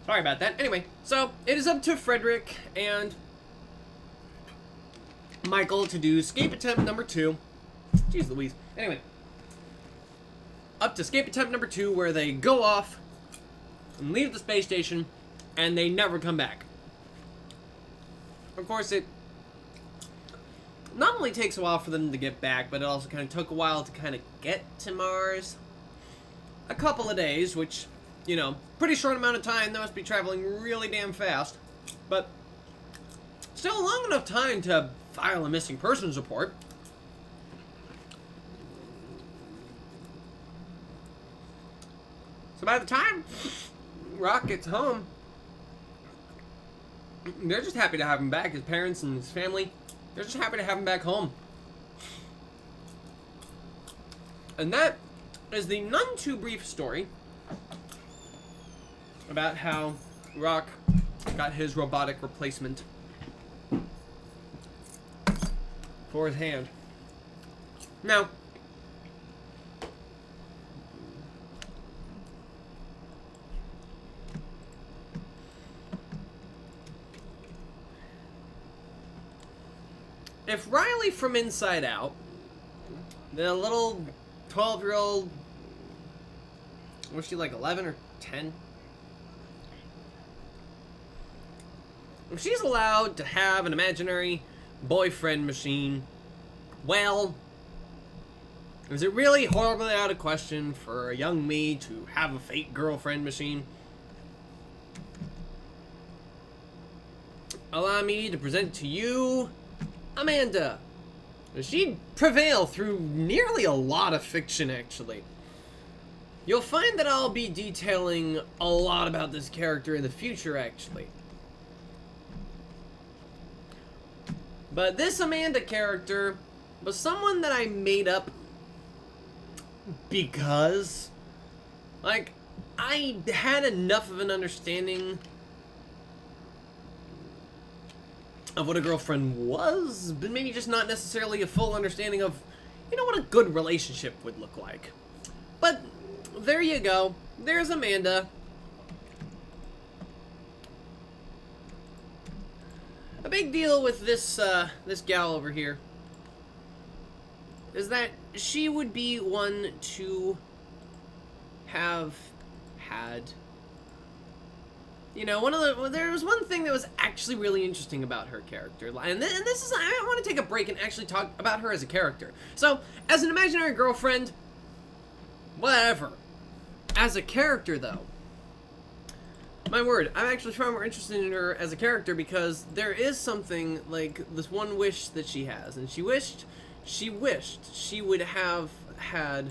Sorry about that. Anyway, so it is up to Frederick and Michael to do escape attempt number 2. Jeez Louise. Anyway, up to escape attempt number 2, where they go off and leave the space station and they never come back. Of course, it not only takes a while for them to get back, but it also kind of took a while to kind of get to Mars. A couple of days, which, you know, pretty short amount of time. They must be traveling really damn fast. But still a long enough time to file a missing persons report. So by the time Rock gets home, they're just happy to have him back. His parents and his family, they're just happy to have him back home. And that is the none too brief story about how Rock got his robotic replacement for his hand. Now, if Riley from Inside Out, the little 12-year-old, was she like 11 or 10? If she's allowed to have an imaginary boyfriend machine, well, is it really horribly out of question for a young me to have a fake girlfriend machine? Allow me to present to you Amanda. She'd prevail through nearly a lot of fiction, actually. You'll find that I'll be detailing a lot about this character in the future, actually. But this Amanda character was someone that I made up because, like, I had enough of an understanding of what a girlfriend was, but maybe just not necessarily a full understanding of, you know, what a good relationship would look like. But there you go. There's Amanda. A big deal with this this gal over here is that she would be one to have had, you know, there was one thing that was actually really interesting about her character, and this is, I want to take a break and actually talk about her as a character. So, as an imaginary girlfriend, whatever. As a character, though, my word, I'm actually far more interested in her as a character because there is something, like, this one wish that she has, and she wished she would have had,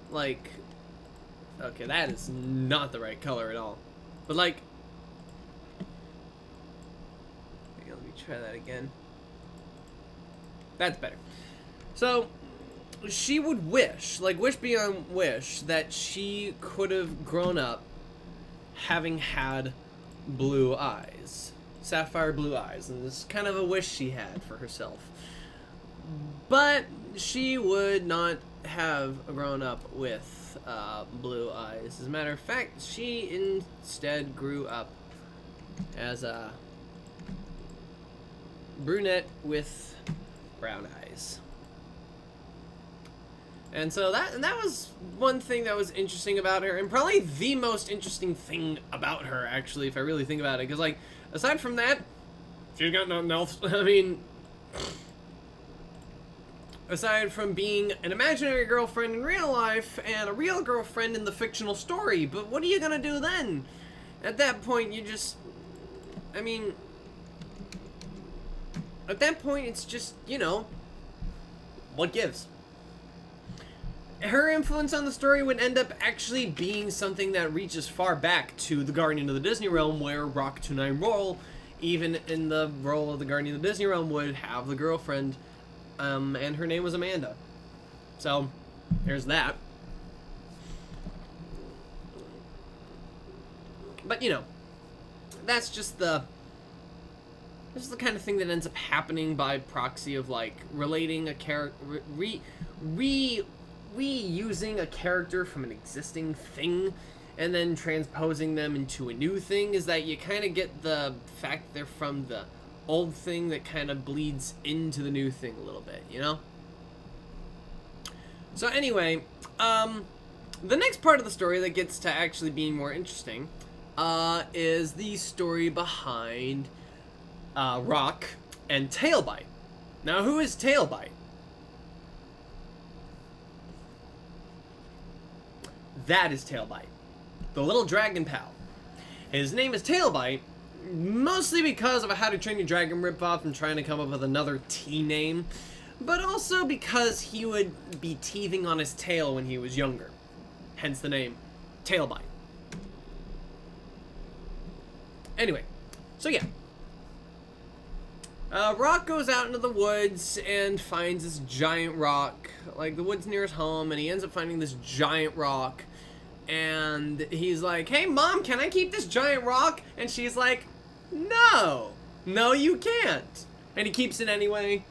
like, okay, that is not the right color at all, but, like, let me try that again. That's better. So, she would wish, like wish beyond wish, that she could have grown up having had blue eyes. Sapphire blue eyes. And this is kind of a wish she had for herself. But she would not have grown up with blue eyes. As a matter of fact, she instead grew up as a brunette with brown eyes. And so that was one thing that was interesting about her, and probably the most interesting thing about her, actually, if I really think about it. Because, like, aside from that, she's got nothing else. I mean, aside from being an imaginary girlfriend in real life and a real girlfriend in the fictional story. But what are you gonna do then? At that point, you just... I mean... At that point, it's just, you know... What gives? Her influence on the story would end up actually being something that reaches far back to the Guardian of the Disney Realm, where Rock 29 Roll, even in the role of the Guardian of the Disney Realm, would have the girlfriend, and her name was Amanda. So, there's that. But, you know, that's just the kind of thing that ends up happening by proxy of, like, relating a character, reusing a character from an existing thing and then transposing them into a new thing, is that you kind of get the fact they're from the old thing that kind of bleeds into the new thing a little bit, you know? So anyway, the next part of the story that gets to actually being more interesting is the story behind Rock and Tailbite. Now, who is Tailbite? That is Tailbite, the little dragon pal. His name is Tailbite, mostly because of a How to Train Your Dragon ripoff and trying to come up with another T name, but also because he would be teething on his tail when he was younger. Hence the name Tailbite. Anyway, so yeah. Rock goes out into the woods and finds this giant rock, like the woods near his home, and he ends up finding this giant rock, and he's like, "Hey Mom, can I keep this giant rock?" And she's like, "No, you can't." And he keeps it anyway,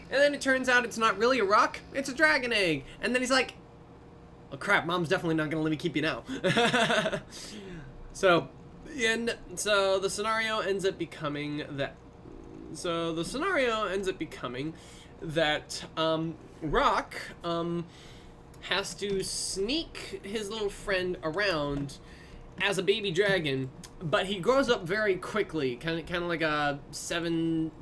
and then it turns out it's not really a rock, it's a dragon egg, and then he's like, "Oh crap, Mom's definitely not gonna let me keep you now." So the scenario ends up becoming that Rock has to sneak his little friend around as a baby dragon, but he grows up very quickly, kind of like a 7 to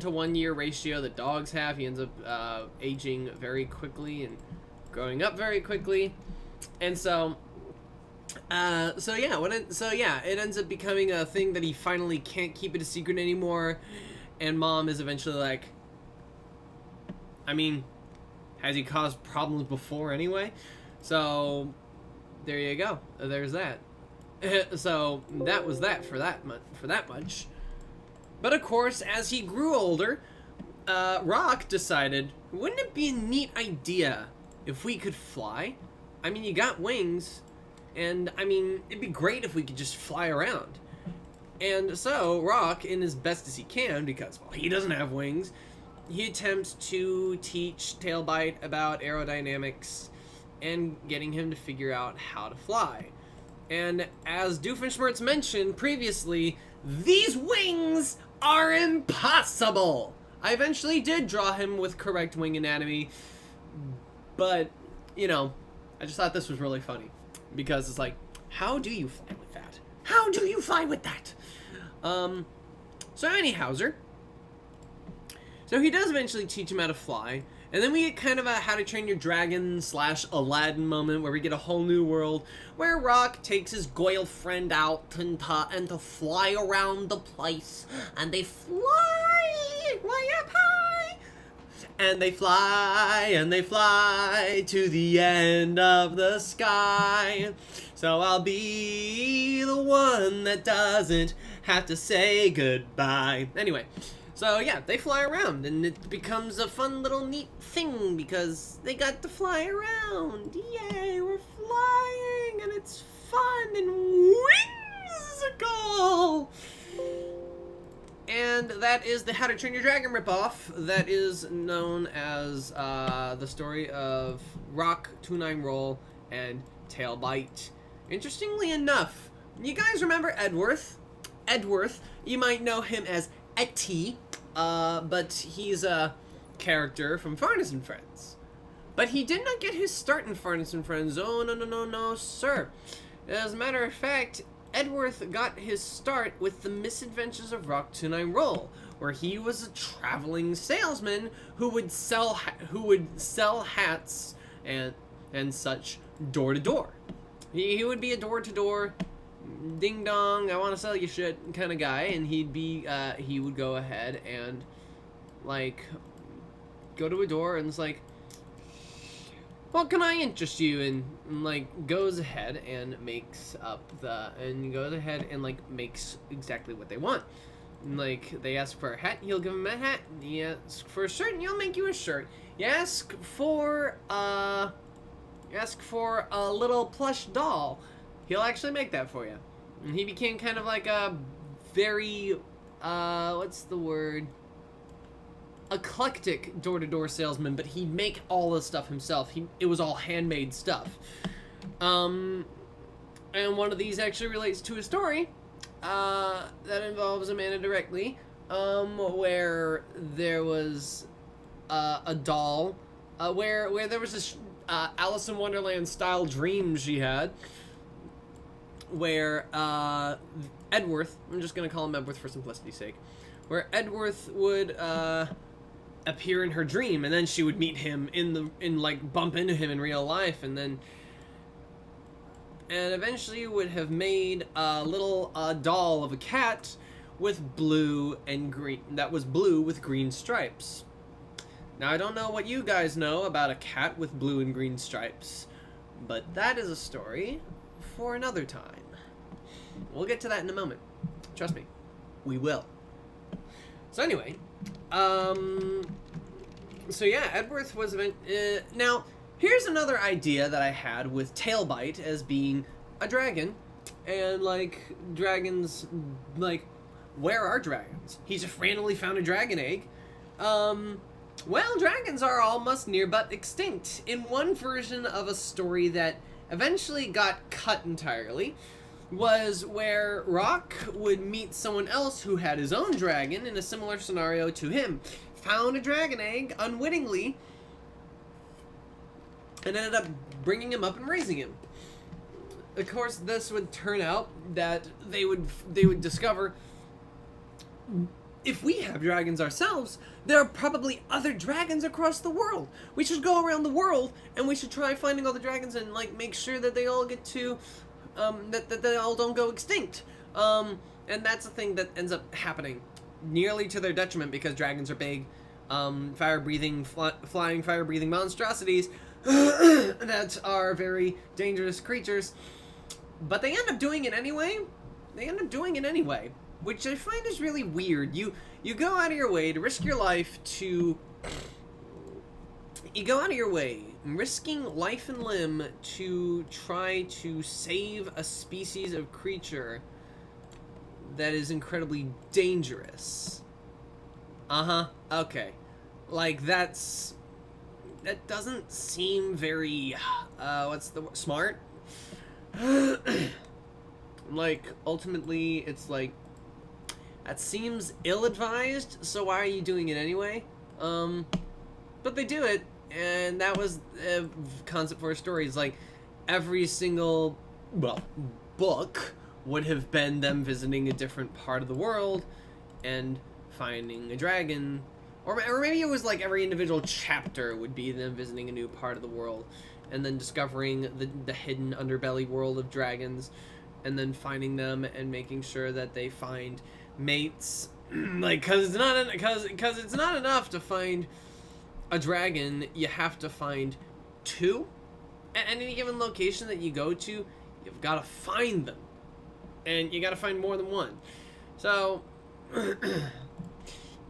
1 year ratio that dogs have. He ends up aging very quickly and growing up very quickly, and so it ends up becoming a thing that he finally can't keep it a secret anymore, and Mom is eventually like, I mean, has he caused problems before anyway? So, there you go. There's that. So, that was that for that much. But of course, as he grew older, Rock decided, wouldn't it be a neat idea if we could fly? I mean, you got wings, and I mean, it'd be great if we could just fly around. And so, Rock, in as best as he can, because, well, he doesn't have wings, he attempts to teach Tailbite about aerodynamics and getting him to figure out how to fly. And as Doofenshmirtz mentioned previously, these wings are impossible! I eventually did draw him with correct wing anatomy, but, you know, I just thought this was really funny. Because it's like, how do you fly with that? How do you fly with that? So anyhowser, so he does eventually teach him how to fly, and then we get kind of a How to Train Your Dragon / Aladdin moment where we get a whole new world where Rock takes his Goyle friend out and to fly around the place, and they fly way up high, and they fly to the end of the sky. So I'll be the one that doesn't have to say goodbye. Anyway, so yeah, they fly around, and it becomes a fun little neat thing because they got to fly around. Yay, we're flying, and it's fun and whimsical. And that is the How to Train Your Dragon ripoff that is known as the story of Rock, 2-9 Roll, and Tailbite. Interestingly enough, you guys remember Edworth? Edworth, you might know him as Etty, but he's a character from Farnes and Friends. But he did not get his start in Farnes and Friends. Oh, no, sir. As a matter of fact, Edworth got his start with the Misadventures of Rock 2-9 Roll, where he was a traveling salesman who would sell hats and such door to door. He would be a door to door, ding dong, I want to sell you shit kind of guy, and he would go ahead and like go to a door and it's like, what can I interest you in? And like goes ahead and makes exactly what they want. And, like, they ask for a hat, he'll give them a hat. You ask for a shirt, and he'll make you a shirt. You ask for a little plush doll, he'll actually make that for you. And he became kind of like a very what's the word? Eclectic door-to-door salesman, but he'd make all the stuff himself. It was all handmade stuff. And one of these actually relates to a story that involves Amanda directly, where there was a doll, where there was this Alice in Wonderland style dream she had, where Edworth, I'm just gonna call him Edworth for simplicity's sake, where Edworth would appear in her dream, and then she would meet him bump into him in real life, and eventually would have made a little doll of a cat with blue and green, that was blue with green stripes. Now I don't know what you guys know about a cat with blue and green stripes, but that is a story for another time. We'll get to that in a moment. Trust me, we will. So anyway, so yeah, Edworth was now here's another idea that I had with Tailbite as being a dragon, and like dragons, like where are dragons? He just randomly found a dragon egg. Well, dragons are almost near but extinct. In one version of a story that eventually got cut entirely, was where Rock would meet someone else who had his own dragon in a similar scenario to him, found a dragon egg unwittingly, and ended up bringing him up and raising him. Of course, this would turn out that they would discover, if we have dragons ourselves, there are probably other dragons across the world. We should go around the world and we should try finding all the dragons and like make sure that they all get to that they all don't go extinct. And that's the thing that ends up happening, nearly to their detriment, because dragons are big, fire-breathing, flying fire-breathing monstrosities that are very dangerous creatures. But they end up doing it anyway. Which I find is really weird. You go out of your way to risk your life to... You go out of your way, risking life and limb to try to save a species of creature that is incredibly dangerous. Okay. Like, that doesn't seem very, what's the word? Smart? Like, ultimately, it's like, that seems ill-advised, so why are you doing it anyway? But they do it, and that was a concept for a story. It's like, every single, well, book would have been them visiting a different part of the world and finding a dragon. Or maybe it was like every individual chapter would be them visiting a new part of the world and then discovering the hidden underbelly world of dragons and then finding them and making sure that they find mates. Like, because it's not enough to find a dragon, you have to find two. At any given location that you go to, you've got to find them. And you got to find more than one. So,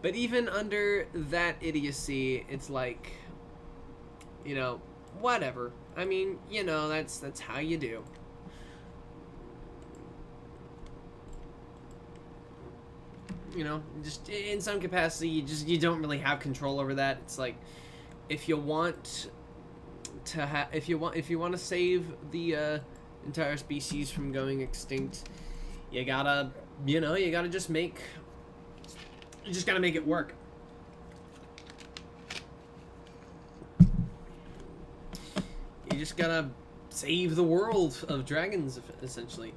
but even under that idiocy, it's like, you know, whatever. I mean, you know, that's how you do. You know, just in some capacity, you don't really have control over that. It's like, if you want to if you want to save the entire species from going extinct, you gotta just gotta make it work. You just gotta save the world of dragons, essentially.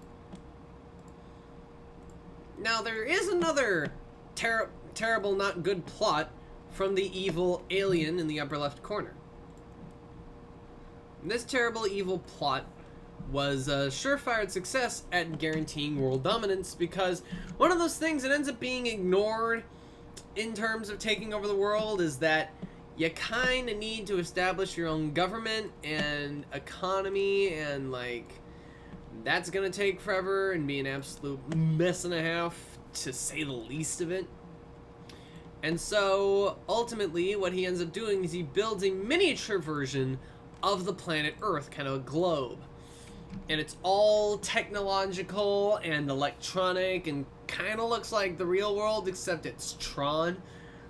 Now, there is another terrible, not good plot from the evil alien in the upper left corner. This terrible, evil plot was a surefire success at guaranteeing world dominance, because one of those things that ends up being ignored in terms of taking over the world is that you kind of need to establish your own government and economy, and like, that's gonna take forever and be an absolute mess and a half, to say the least of it. And so ultimately what he ends up doing is he builds a miniature version of the planet Earth, kind of a globe, and it's all technological and electronic and kind of looks like the real world, except it's Tron.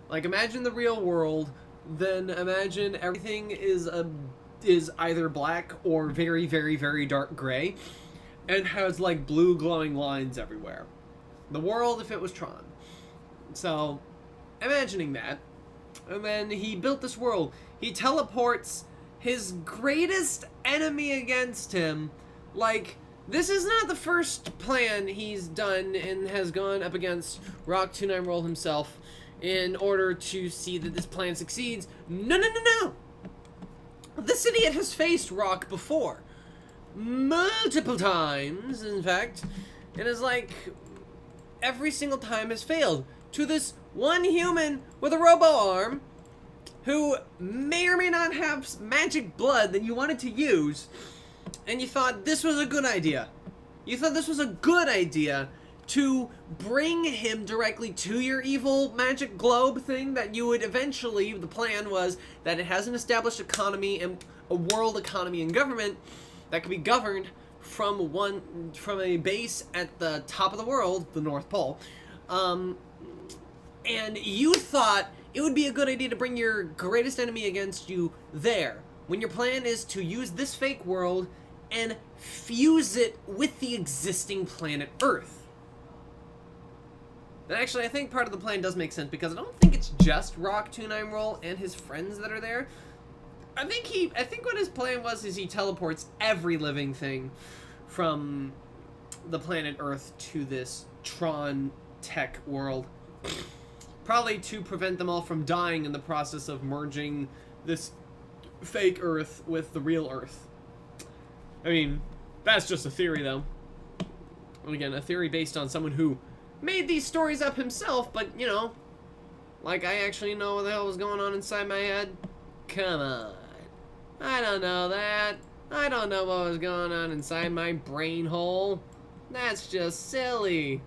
Like, imagine the real world, then imagine everything is either black or very, very, very dark gray, and has like blue glowing lines everywhere. The world if it was Tron. So, imagining that, and then he built this world. He teleports his greatest enemy against him. Like, this is not the first plan he's done and has gone up against Rock 29 Roll himself in order to see that this plan succeeds. No, no, no, no! This idiot has faced Rock before. Multiple times, in fact. It is like, every single time has failed. To this one human with a robo-arm, who may or may not have magic blood that you wanted to use, and you thought this was a good idea. You thought this was a good idea to bring him directly to your evil magic globe thing that you would eventually, the plan was that it has an established economy and a world economy and government that could be governed from a base at the top of the world, the North Pole. And you thought it would be a good idea to bring your greatest enemy against you there, when your plan is to use this fake world and fuse it with the existing planet Earth. And actually, I think part of the plan does make sense, because I don't think it's just Rock 29 Roll and his friends that are there. I think what his plan was is he teleports every living thing from the planet Earth to this Tron tech world. Probably to prevent them all from dying in the process of merging this fake Earth with the real Earth. I mean, that's just a theory, though. And again, a theory based on someone who made these stories up himself, but, you know, like I actually know what the hell was going on inside my head. Come on. I don't know that. I don't know what was going on inside my brain hole. That's just silly.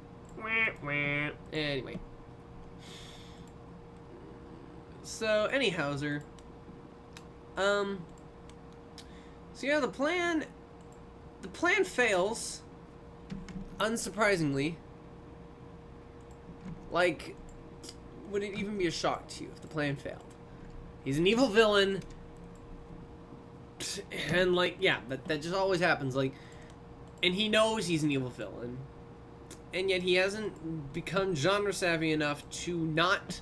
Anyway. So, anyhowser. So yeah, the plan fails, unsurprisingly. Like, would it even be a shock to you if the plan failed? He's an evil villain, and like, yeah, that just always happens, like, and he knows he's an evil villain, and yet he hasn't become genre savvy enough to not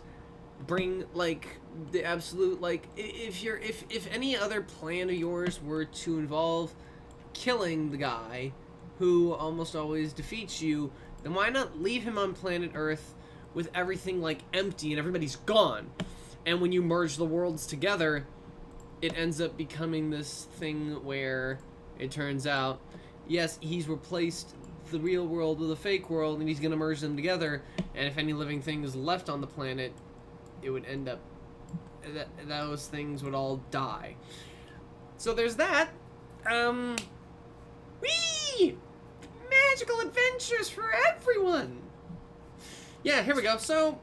bring, like, the absolute, like, if any other plan of yours were to involve killing the guy who almost always defeats you, then why not leave him on planet Earth with everything, like, empty and everybody's gone? And when you merge the worlds together, it ends up becoming this thing where it turns out, yes, he's replaced the real world with a fake world, and he's going to merge them together, and if any living thing is left on the planet, it would end up, those things would all die. So there's that. Whee! Magical adventures for everyone! Yeah, here we go. So,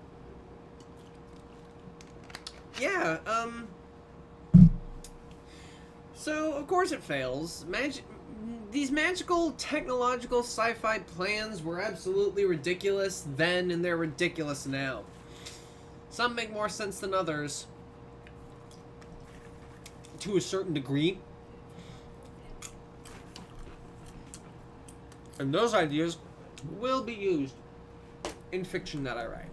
yeah, so of course it fails. These magical, technological, sci-fi plans were absolutely ridiculous then, and they're ridiculous now. Some make more sense than others, to a certain degree. And those ideas will be used in fiction that I write.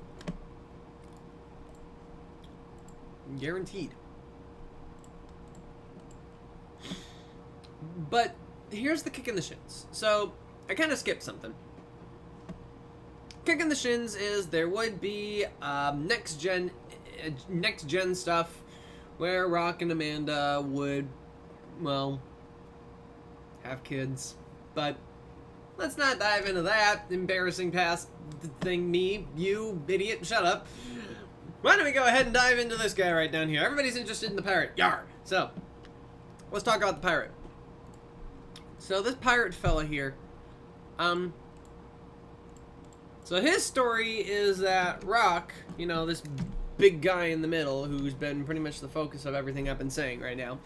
Guaranteed. But here's the kick in the shins. So, I kind of skipped something. Kick in the shins is there would be next gen stuff where Rock and Amanda would, well, have kids. But let's not dive into that embarrassing past thing. Me, you, idiot, shut up. Why don't we go ahead and dive into this guy right down here? Everybody's interested in the pirate. Yar! So, let's talk about the pirate. So this pirate fella here, so his story is that Rock, you know, this big guy in the middle who's been pretty much the focus of everything I've been saying right now,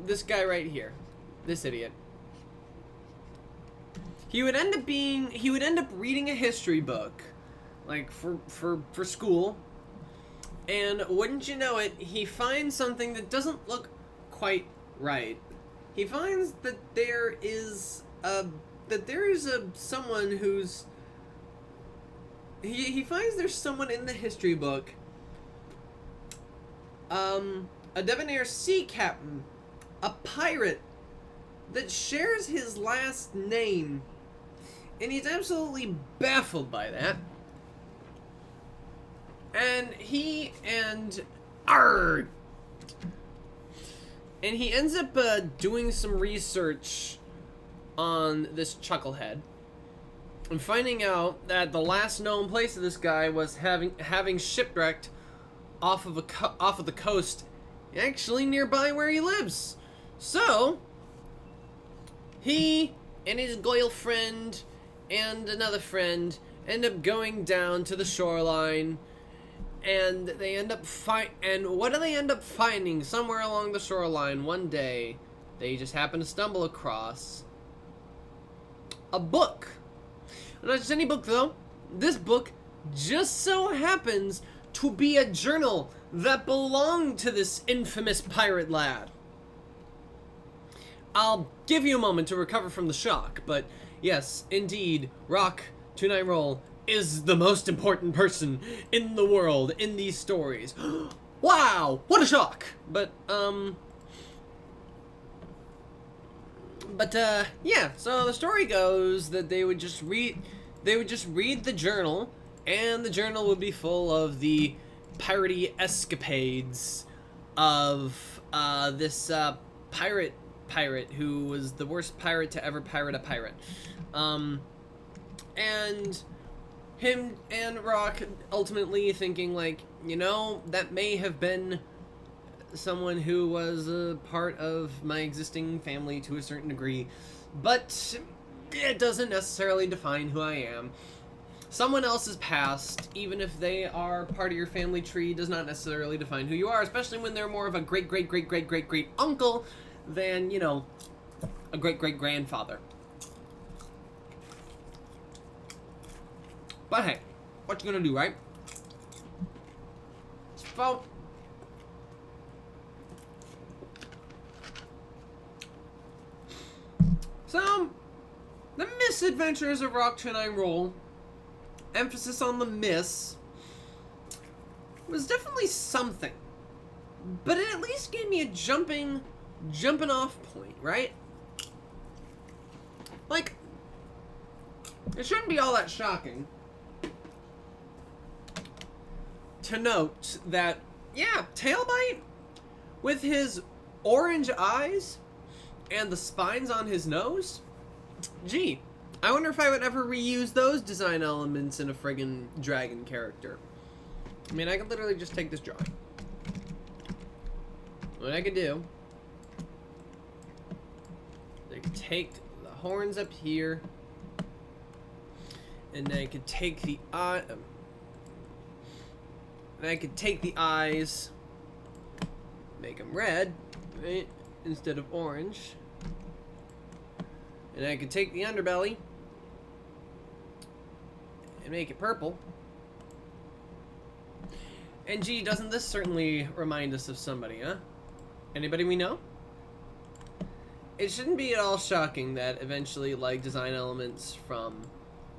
this guy right here, this idiot, he would end up reading a history book, like for school, and wouldn't you know it, he finds something that doesn't look quite right. He finds that there is someone who's he finds there's someone in the history book, a debonair sea captain, a pirate that shares his last name, and he's absolutely baffled by that. And he ends up doing some research on this chucklehead and finding out that the last known place of this guy was having shipwrecked off of the coast, actually nearby where he lives. So he and his girlfriend and another friend end up going down to the shoreline. And they end up and what do they end up finding somewhere along the shoreline? One day, they just happen to stumble across a book. Not just any book, though. This book just so happens to be a journal that belonged to this infamous pirate lad. I'll give you a moment to recover from the shock, but yes, indeed, Rock, 2-9 Roll, is the most important person in the world in these stories. Wow, what a shock! But yeah, so the story goes that they would just read the journal, and the journal would be full of the piratey escapades of this pirate who was the worst pirate to ever pirate a pirate. And him and Rock ultimately thinking, like, you know, that may have been someone who was a part of my existing family to a certain degree, but it doesn't necessarily define who I am. Someone else's past, even if they are part of your family tree, does not necessarily define who you are, especially when they're more of a great uncle than, you know, a great grandfather. But hey, what you gonna do, right? So, the misadventures of Rock 2-9 Roll, emphasis on the miss, was definitely something. But it at least gave me a jumping off point, right? Like, it shouldn't be all that shocking to note that, yeah, Tailbite, with his orange eyes and the spines on his nose, gee, I wonder if I would ever reuse those design elements in a friggin' dragon character. I mean, I could literally just take this drawing. What I could do, I could take the horns up here, And then I could take the eye. And I could take the eyes, make them red, right, instead of orange. And I could take the underbelly and make it purple. And gee, doesn't this certainly remind us of somebody, huh? Anybody we know? It shouldn't be at all shocking that eventually, like, design elements from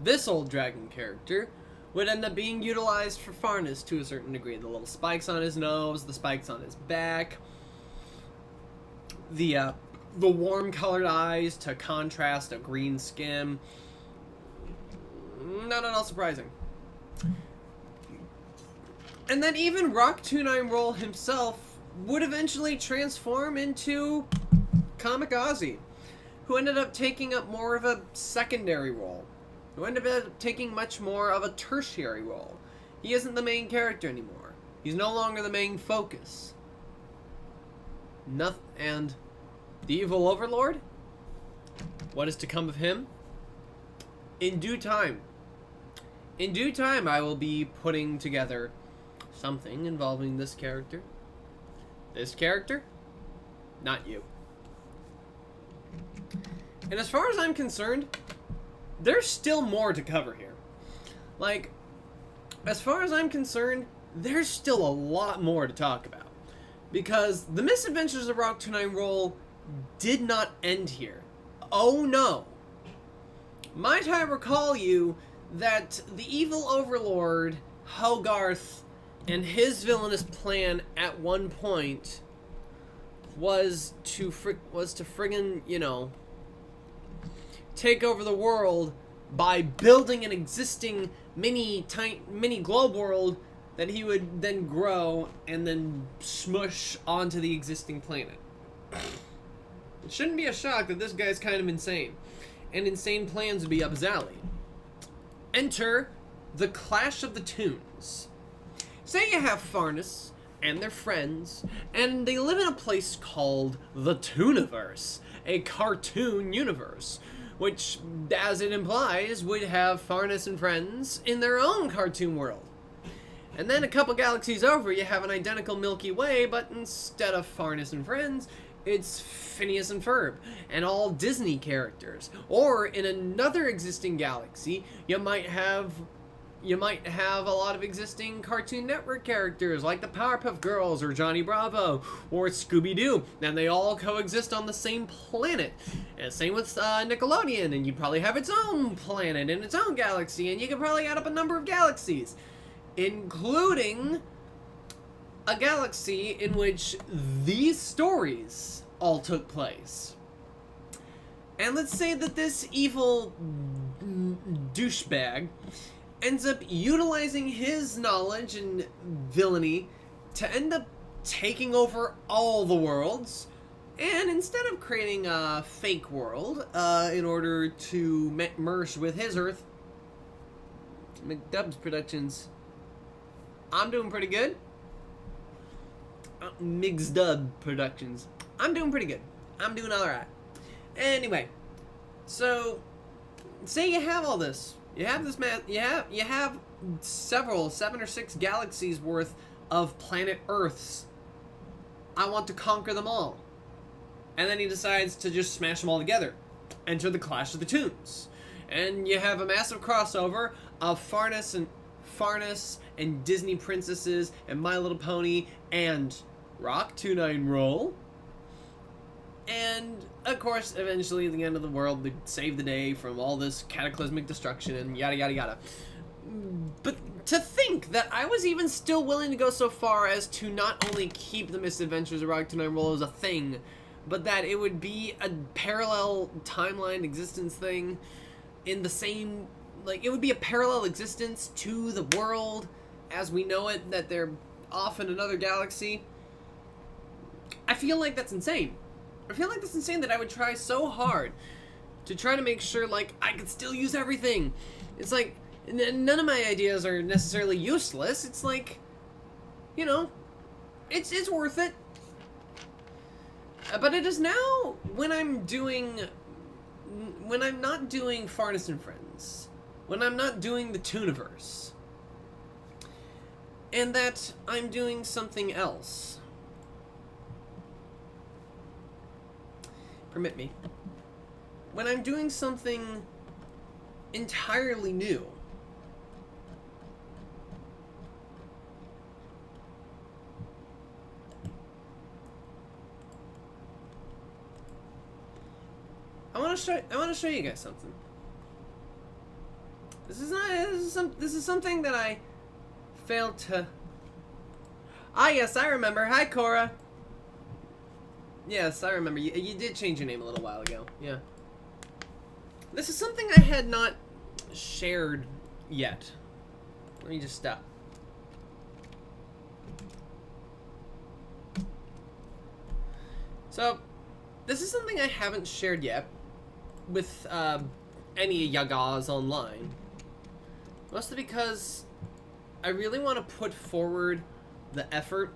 this old dragon character would end up being utilized for Farnus to a certain degree. The little spikes on his nose, the spikes on his back, the warm-colored eyes to contrast a green skin. Not at all surprising. And then even Rock29 Roll himself would eventually transform into Comic Auzi, who ended up taking up more of a secondary role, who ended up taking much more of a tertiary role. He isn't the main character anymore. He's no longer the main focus. And the evil overlord? What is to come of him? In due time. In due time, I will be putting together something involving this character. This character? Not you. And as far as I'm concerned, there's still more to cover here. Like, as far as I'm concerned, there's still a lot more to talk about. Because the misadventures of Rock29 Roll did not end here. Oh no. Might I recall you that the evil overlord, Hogarth, and his villainous plan at one point was to friggin', you know, take over the world by building an existing mini globe world that he would then grow and then smush onto the existing planet. It shouldn't be a shock that this guy's kind of insane, and insane plans would be up his alley. Enter the Clash of the Toons. Say you have Farnus and their friends, and they live in a place called the Tooniverse, a cartoon universe, which, as it implies, would have Farnus and friends in their own cartoon world. And then a couple galaxies over, you have an identical Milky Way, but instead of Farnus and friends, it's Phineas and Ferb, and all Disney characters. Or in another existing galaxy, you might have a lot of existing Cartoon Network characters like the Powerpuff Girls or Johnny Bravo or Scooby-Doo, and they all coexist on the same planet. And same with Nickelodeon, and you probably have its own planet and its own galaxy, and you can probably add up a number of galaxies, including a galaxy in which these stories all took place. And let's say that this evil douchebag ends up utilizing his knowledge and villainy to end up taking over all the worlds, and instead of creating a fake world in order to merge with his Earth, McDubs Productions, I'm doing pretty good. McDub Productions, I'm doing pretty good. I'm doing alright. Anyway, so say you have all this. You have this you have 7 or 6 galaxies worth of planet Earths. I want to conquer them all. And then he decides to just smash them all together. Enter the Clash of the Toons. And you have a massive crossover of Farnus and Disney princesses and My Little Pony and Rock29 Roll. And, of course, eventually the end of the world would save the day from all this cataclysmic destruction and yada yada yada. But to think that I was even still willing to go so far as to not only keep the misadventures of Rock29 Roll as a thing, but that it would be a parallel timeline existence thing in the same, like, it would be a parallel existence to the world as we know it, that they're off in another galaxy. I feel like that's insane. I feel like that's insane that I would try so hard to try to make sure, like, I could still use everything. It's like, none of my ideas are necessarily useless. It's like, you know, it's worth it. But it is now, when I'm not doing Farnus and Friends, when I'm not doing the Tooniverse, and that I'm doing something else. Permit me. When I'm doing something entirely new. I want to show you guys something. This is something that I failed to. Ah, yes, I remember. Hi, Cora. Yes, I remember. You did change your name a little while ago. Yeah. This is something I had not shared yet. Let me just stop. So, this is something I haven't shared yet with any Yagas online. Mostly because I really want to put forward the effort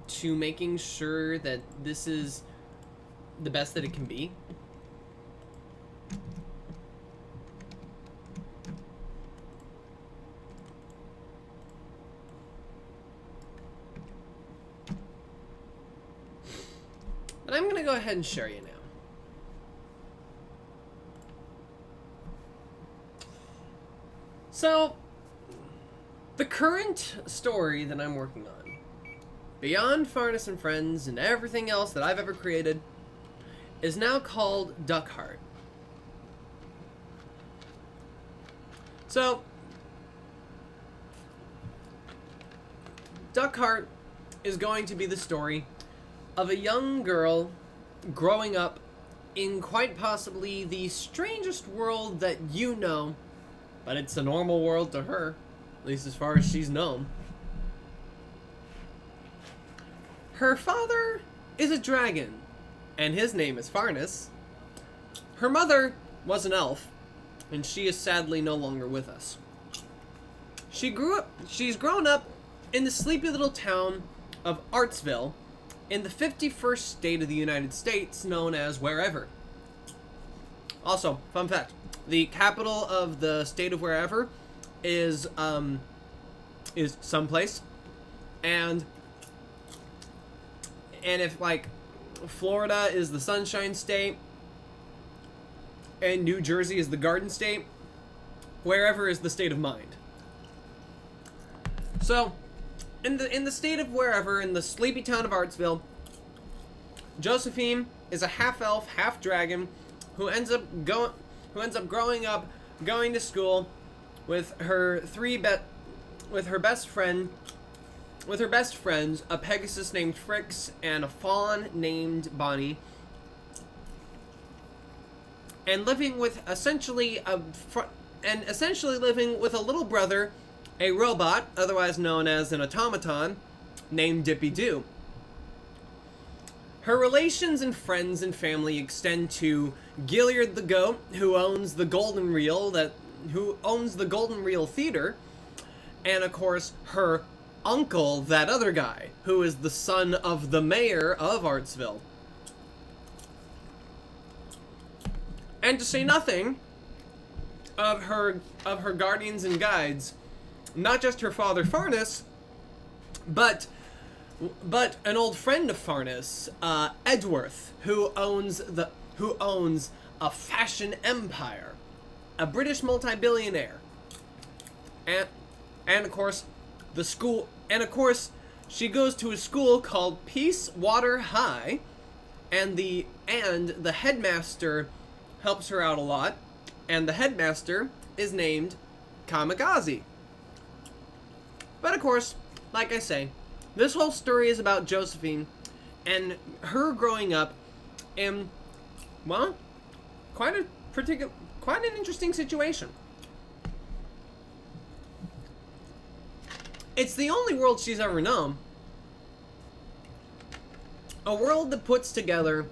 to making sure that this is the best that it can be. But I'm going to go ahead and share you now. So, the current story that I'm working on, beyond Farnus and Friends and everything else that I've ever created, is now called Duckheart. So, Duckheart is going to be the story of a young girl growing up in quite possibly the strangest world that you know, but it's a normal world to her, at least as far as she's known. Her father is a dragon, and his name is Farnus. Her mother was an elf, and she is sadly no longer with us. She's grown up in the sleepy little town of Artsville, in the 51st state of the United States, known as Wherever. Also, fun fact, the capital of the state of Wherever is someplace, and if, like, Florida is the Sunshine State, and New Jersey is the Garden State, Wherever is the state of mind. So, in the state of Wherever, in the sleepy town of Artsville, Josephine is a half-elf, half-dragon who ends up growing up, going to school with her best friends, a Pegasus named Frix and a fawn named Bonnie, and living with essentially living with a little brother, a robot, otherwise known as an automaton, named Dippy Doo. Her relations and friends and family extend to Gilliard the Goat, who owns the Golden Reel Theater, and of course her uncle, that other guy, who is the son of the mayor of Artsville. And to say nothing of her guardians and guides, not just her father Farnus, but an old friend of Farnus, Edgeworth, who owns a fashion empire, a British multi-billionaire, and of course the school, and of course she goes to a school called Peace Water High, and the headmaster helps her out a lot, and the headmaster is named Kamikaze. But of course, like I say, this whole story is about Josephine and her growing up in, well, quite an interesting situation. It's the only world she's ever known. A world that puts together,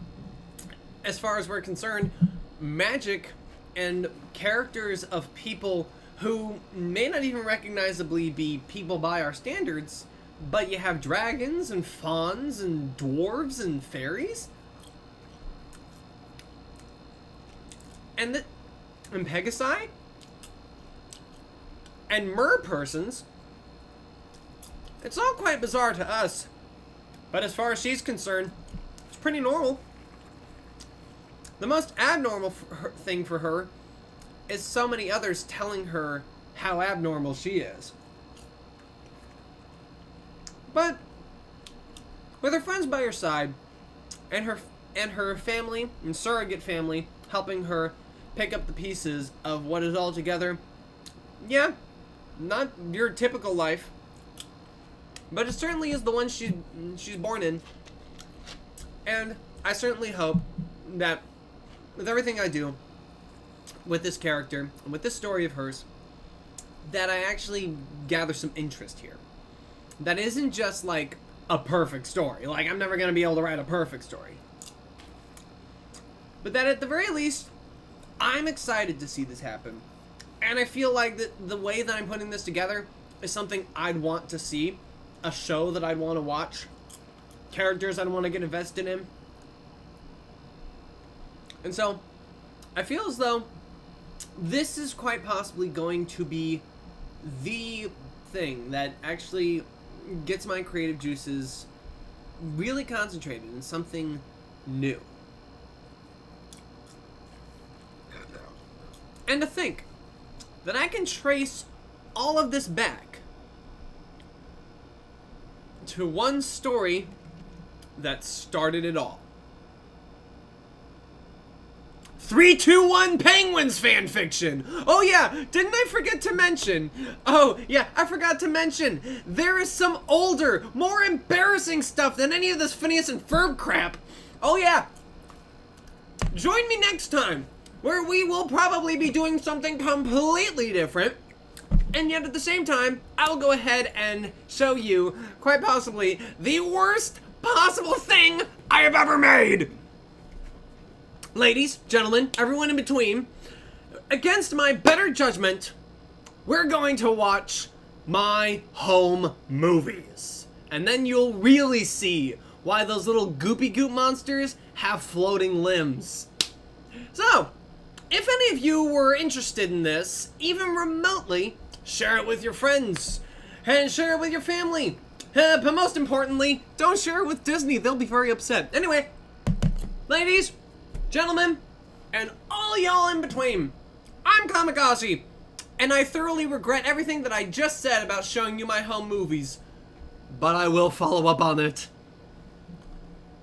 as far as we're concerned, magic and characters of people who may not even recognizably be people by our standards, but you have dragons and fauns and dwarves and fairies. And Pegasi? and mer-persons, it's all quite bizarre to us. But as far as she's concerned, it's pretty normal. The most abnormal thing for her is so many others telling her how abnormal she is. But with her friends by her side, and her family and surrogate family helping her pick up the pieces of what is all together, yeah, not your typical life, but it certainly is the one she's born in. And I certainly hope that with everything I do with this character and with this story of hers, that I actually gather some interest here. That isn't just like a perfect story. Like, I'm never going to be able to write a perfect story. But that at the very least, I'm excited to see this happen. And I feel like the way that I'm putting this together is something I'd want to see. A show that I'd want to watch. Characters I'd want to get invested in. And so, I feel as though this is quite possibly going to be the thing that actually gets my creative juices really concentrated in something new. And to think that I can trace all of this back to one story that started it all. 321 Penguins fanfiction! Oh yeah, didn't I forget to mention? Oh yeah, I forgot to mention. There is some older, more embarrassing stuff than any of this Phineas and Ferb crap. Oh yeah. Join me next time, where we will probably be doing something completely different. And yet at the same time, I will go ahead and show you, quite possibly, the worst possible thing I have ever made. Ladies, gentlemen, everyone in between, against my better judgment, we're going to watch my home movies. And then you'll really see why those little goopy goop monsters have floating limbs. So, if any of you were interested in this, even remotely, share it with your friends. And share it with your family. But most importantly, don't share it with Disney. They'll be very upset. Anyway, ladies, gentlemen, and all y'all in between, I'm Kamikaze, and I thoroughly regret everything that I just said about showing you my home movies, but I will follow up on it.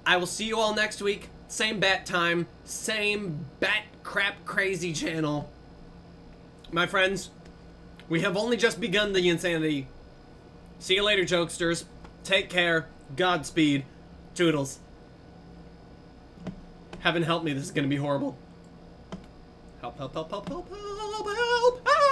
I will see you all next week, same bat time, same bat crap crazy channel. My friends, we have only just begun the insanity. See you later, jokesters. Take care. Godspeed. Toodles. Heaven help me, this is gonna be horrible. Help, help, help, help, help, help, help, help!